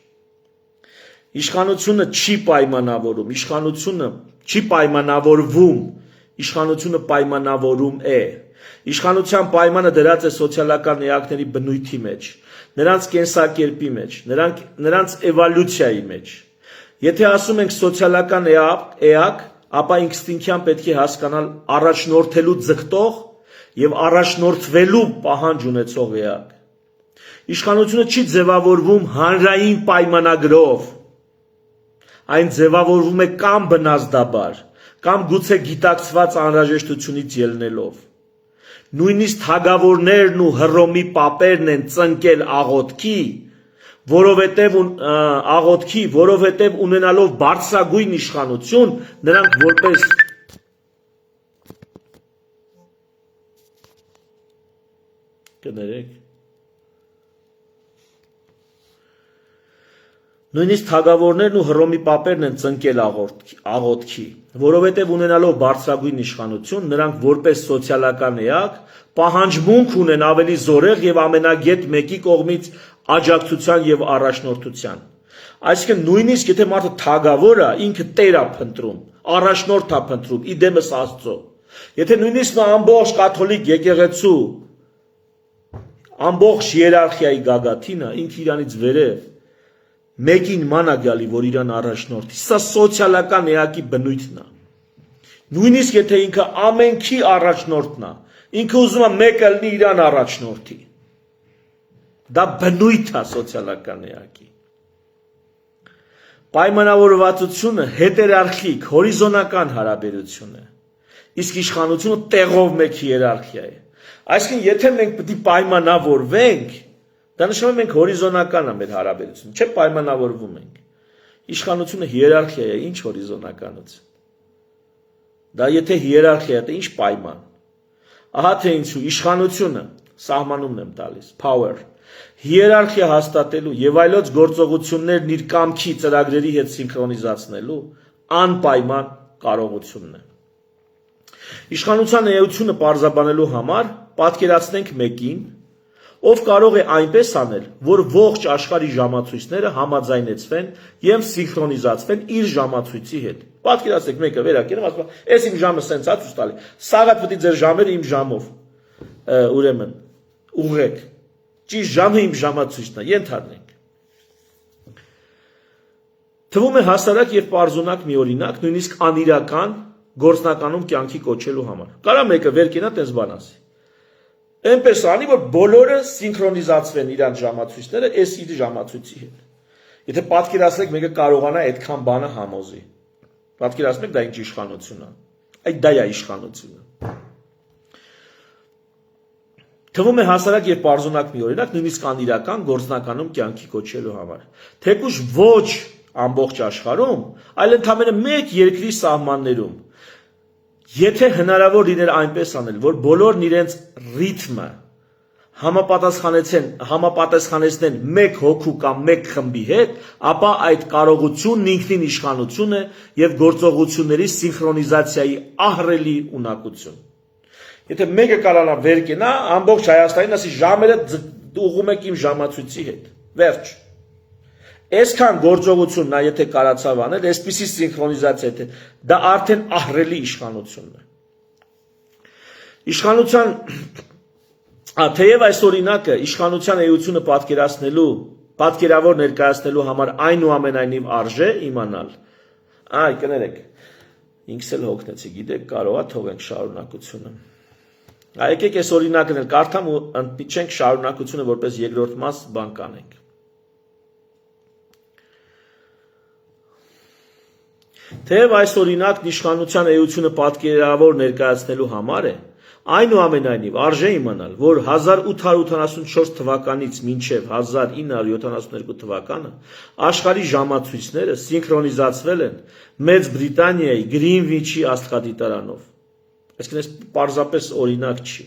Իշխանությունը չի պայմանավորում, իշխանությունը չի պայմանավորվում, իշխանությունը պայմանավորում է։ Իշխանության պայմանը դրած է սոցիալական էակների բնույթի մեջ, նրանց կենսակերպի մեջ, նրանց էվոլյուցիայի մեջ։ Եթե ասում ենք սոցիալական էակ, ապա ինստինկտիվորեն պետք է հասկանալ առաջնորդելու ձգտող եւ առաջնորդվելու պահանջ ունեցող էակ։ Իշխանությունը չի ձևավորվում հանրային պայմանագրով, այն ձևավորվում է կամ բնազդաբար, կամ գուցե գիտակցված անհրաժեշտությունից ելնելով։ Նույնիսկ թագավորներն ու Հռոմի պապերն են ծնկել աղոթքի, որովհետև ունենալով բարձրագույն իշխանություն, նրանք որպես կներեք Նույնիսկ թագավորներն ու Հռոմի պապերն են ծնկել աղոթքի, որովհետև ունենալով բարձրագույն իշխանություն, նրանք որպես սոցիալական էակ պահանջմունք ունեն ավելի զորեղ եւ ամենագետ մեկի կողմից աջակցության եւ առաջնորդության։ Այսինքն նույնիսկ եթե մարդը թագավոր է, ինքը տեր է փնտրում, առաջնորդ է փնտրում, իդեմս Աստծո։ Եթե նույնիսկ ամբողջ կաթոլիկ եկեղեցու ամբողջ հիերարխիայի գագաթին է, ինքը իրանից վերև մեկին ման է գալի, որ իրան առաջնորդի։ Սա սոցիալական էակի բնույթն է։ Նույնիսկ եթե ինքը ամենքի առաջնորդն է, ինքը ուզում է մեկը լինի իրան առաջնորդի։ Դա բնույթ է սոցիալական էակի։ Պայմանավորվածությունը հետերարխիկ, հորիզոնական հարաբերություն է, իսկ իշխանությունը տեղով մեկ հիերարխիա է։ Այսինքն, եթե մենք պետք է պայմանավորվենք, դա նշանակում է մենք հորիզոնական է մեր հարաբերությունը, չէ՞ պայմանավորվում ենք։ Իշխանությունը հիերարխիա է, ինչ հորիզոնականություն։ Դա եթե հիերարխիա է, ինչ պայման։ Ահա թե ինչու իշխանությունը սահմանումն եմ տալիս, power, հիերարխիա հաստատելու եւ այլոց գործողություններն իր կամքի ծրագրերի հետ սինխրոնիզացնելու անպայման կարողությունն է։ Իշխանության էությունը պարզաբանելու համար պատկերացնենք մեկին, ով կարող է այնպես անել, որ ողջ աշխարհի ժամացույցները համաձայնեցվեն եւ սինխրոնիզացվեն իր ժամացույցի հետ։ Պատկերացրեք մեկը վերակենում, ասում է, «Էս իմ ժամը սենց է ցույց տալի»։ Սաղը պետք է ձեր ժամերը իմ ժամով ուրեմն ուղղեք։ Ճիշտ ժամը իմ ժամացույցն է, ենթադրենք։ Թվում է հասարակ եւ պարզունակ մի օրինակ, նույնիսկ անիրական գործնականում կյանքի կոչելու համար։ Կարա մեկը վեր կենա տես բան ասի։ Այնպես անի, որ բոլորը սինխրոնիզացվեն իրանց ժամացույցները այս իր ժամացույցի հետ։ Եթե պատկերացնեք մեկը կարողանա այդքան բանը համոզի։ Պատկերացնեք դա ինչ իշխանություն է։ Այդ դա է իշխանությունը։ Թվում է հասարակ եւ պարզունակ մի օրինակ, նույնիսկ անիրական գործնականում կյանքի կոչելու համար։ Թեկուզ ոչ ամբողջ աշխարհում, այլ ընդամենը մեկ երկրի սահմաններում։ Եթե հնարավոր լիներ այնպես անել, որ բոլորն իրենց ռիթմը համապատասխանեցնեն մեկ հոգու կամ մեկ խմբի հետ, ապա այդ կարողությունն ինքնին իշխանություն է եւ գործողությունների սինխրոնիզացիայի ահռելի ունակություն։ Եթե մեկը կարողանա վեր կենա, ամբողջ Հայաստանին ասի ժամերը ուղղում եք իմ ժամացույցի հետ։ Վերջ։ Այսքան գործողություն նա եթե կարացավ անել, այսպիսի սինխրոնիզացիա թե դա արդեն ահռելի իշխանությունն է։ Իշխանության թեև այս օրինակը իշխանության էությունը պատկերավոր ներկայացնելու համար այնուամենայնիվ արժե իմանալ։ Այ կներեք, ինքս էլ հոգնեցի, գիտեք, կարող է թողենք շարունակությունը։ Եկեք այս օրինակն էլ կարդամ ու ընդմիջենք շարունակությունը որպես երկրորդ մաս բան կանենք։ Թեև այս օրինակն իշխանության էությունը պատկերավոր ներկայացնելու համար է, այնուամենայնիվ արժե իմանալ, որ 1884 թվականից մինչև 1972 թվականը աշխարհի ժամացույցները սինխրոնիզացվել են Մեծ Բրիտանիայի Գրինվիչի աստղադիտարանով։ Այսինքն այս պարզապես օրինակ չի։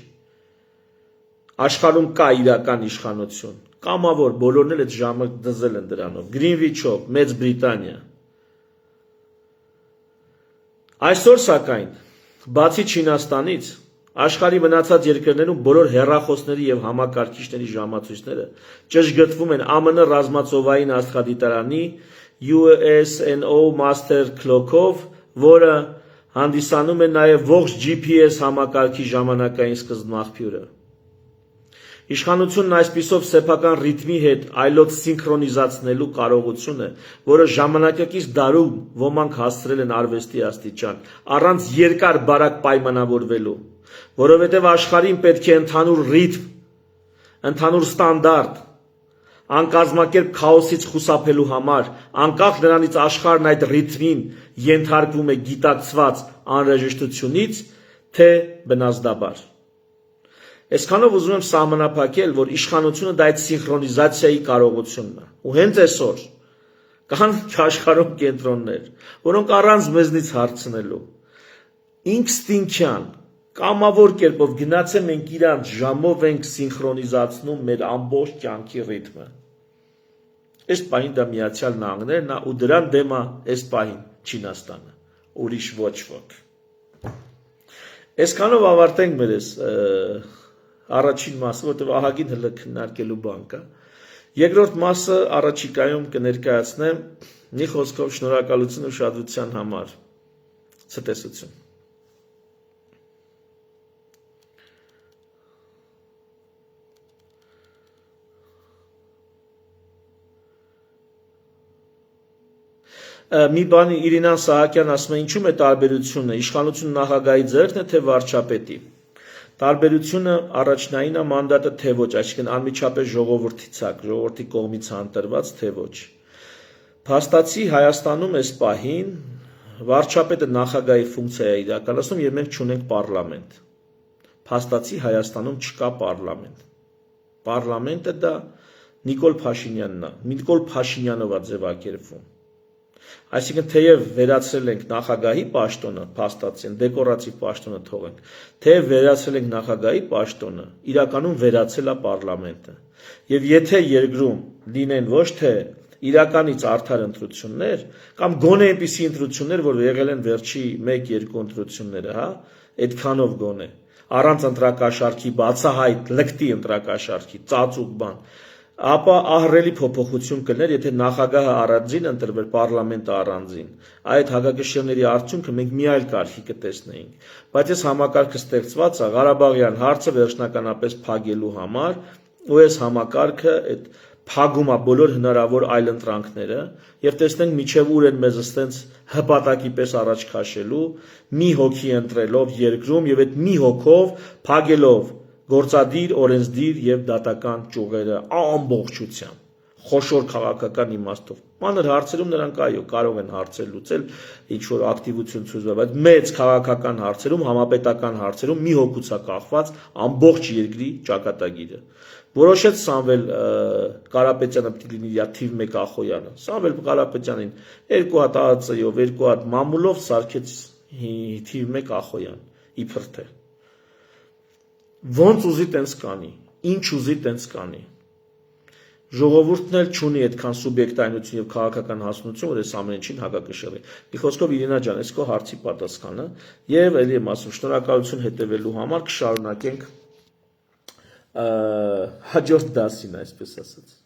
Աշխարհում կա իրական իշխանություն, կամավոր բոլորն էլ այդ ժամը դզել են դրանով։ Գրինվիչով, Մեծ Բրիտանիա։ Այսօր սակայն, բացի Չինաստանից, աշխարհի մնացած երկրներում բոլոր հեռախոսների եւ համակարգիչների ժամացույցները ճշգրտվում են ԱՄՆ ռազմածովային աստղադիտարանի USNO Master Clock-ով, որը հանդիսանում է նաեւ ողջ GPS համակարգի ժամանակային սկզբնաղբյուրը։ Իշխանությունն այսպիսով սեփական ռիթմի հետ այլոց սինխրոնիզացնելու կարողությունը, որը ժամանակակից դարում ոմանք հասցրել են արվեստի աստիճան, առանց երկար բարակ պայմանավորվելու, որովհետև աշխարհին պետք է ընդհանուր ռիթմ, ընդհանուր ստանդարտ, անկազմակերպ քաոսից խուսափելու համար, անկախ նրանից աշխարհն այդ ռիթմին ենթարկվում է գիտակցված անհրաժեշտությունից, թե բնազդաբար։ Այսքանով ուզում եմ սահմանափակել, որ իշխանությունը դա այդ սինխրոնիզացիայի կարողությունն է։ Ու հենց այսօր կան աշխարհում կենտրոններ, որոնք առանց մեզնից հարցնելու ինստինկտյան կամավոր կերպով գնացե մենք իրանց ժամով ենք սինխրոնիզացնում մեր ամբողջ կյանքի ռիթմը։ Այս պահին դա Միացյալ Նահանգներն է ու դրան դեմ է այս պահին Չինաստանը, ուրիշ ոչ ոք։ Այսքանով ավարտենք մեր այս առաջին մասը, որտեղ ահագին հլը քննարկելու բան կա։ Երկրորդ մասը առաջիկայում կներկայացնեմ, մի խոսքով շնորհակալություն ուշադրության համար։ Ցտեսություն։ Մի բանի Իրինան Սահակյան ասում է, ինչու՞մ է տարբերությունը, իշխանությունը նախագահի ձեռքն է, թե վարչապետի։ Տարբերությունը առաջնային է մանդատը, թե ոչ, այսինքն անմիջապես ժողովրդից է, ժողովրդի կողմից ընտրված, թե ոչ։ Փաստացի Հայաստանում այս պահին վարչապետը նախագահի ֆունկցիա է իրականացնում եւ մենք չունենք պարլամենտ։ Փաստացի Հայաստանում չկա պարլամենտ։ Պարլամենտը դա Նիկոլ Փաշինյանն է։ Նիկոլ Փաշինյանով է ձևակերպվում։ Այսինքն թեև վերացրել ենք նախագահի պաշտոնը, փաստացի դեկորատիվ պաշտոնը թողենք, թեև վերացրել ենք նախագահի պաշտոնը, իրականում վերացել է պարլամենտը։ Եվ եթե երկրում լինեն ոչ թե իրականից արդար ընտրություններ, կամ գոնե այնպիսի ընտրություններ, որ եղել են վերջի 1-2 ընտրությունները, հա, այդքանով գոնե, առանց ընտրակաշարքի, բացահայտ լկտի ընտրակաշարքի, ծածուկ բան, ապա ահռելի փոփոխություն կներ, եթե նախագահը առանձին ընտրվեր, պարլամենտը առանձին։ Այդ հակակշիռների արդյունքը մենք մի այլ կարգի կտեսնեինք։ Բայց այս համակարգը ստեղծված է Ղարաբաղյան հարցը վերջնականապես փակելու համար, ու այս համակարգը այդ փակում է բոլոր հնարավոր այլ ընտրանքները, եւ տեսնենք միջև ուր են մեզ ստենց հպատակի պես առաջ քաշելու, մի հոգի ընտրելով երկրում եւ այդ մի հոգով փակելով գործադիր, օրենսդիր եւ դատական ճյուղերը ամբողջությամբ, խոշոր քաղաքական իմաստով։ Մանր հարցերում նրանք այո կարող են հարցեր լուծել, ինչ որ ակտիվություն ցույց տալ, բայց մեծ քաղաքական հարցերում, համապետական հարցերում մի հոգուց է կախված ամբողջ երկրի ճակատագիրը։ Որոշեց Սամվել Կարապետյանը պիտի լինի իր թիվ 1 Ախոյանը։ Սամվել Կարապետյանին 2 հատ ԱԱՑ-ով, 2 հատ մամուլով սարքեց թիվ 1 Ախոյան, իբր թե։ Ոնց ուզի տենց կանի, ինչ ուզի տենց կանի։ Ժողովուրդն էլ չունի այդքան սուբյեկտայնություն եւ քաղաքական հասունություն, որ այս ամեն ինչին հակակշռի։ Մի խոսքով Իրինա ջան, այս քո հարցի պատասխանը եւ ելի եմ ասում, շնորհակալություն հետեւելու համար կշարունակենք հաջորդ դասին, այսպես ասած։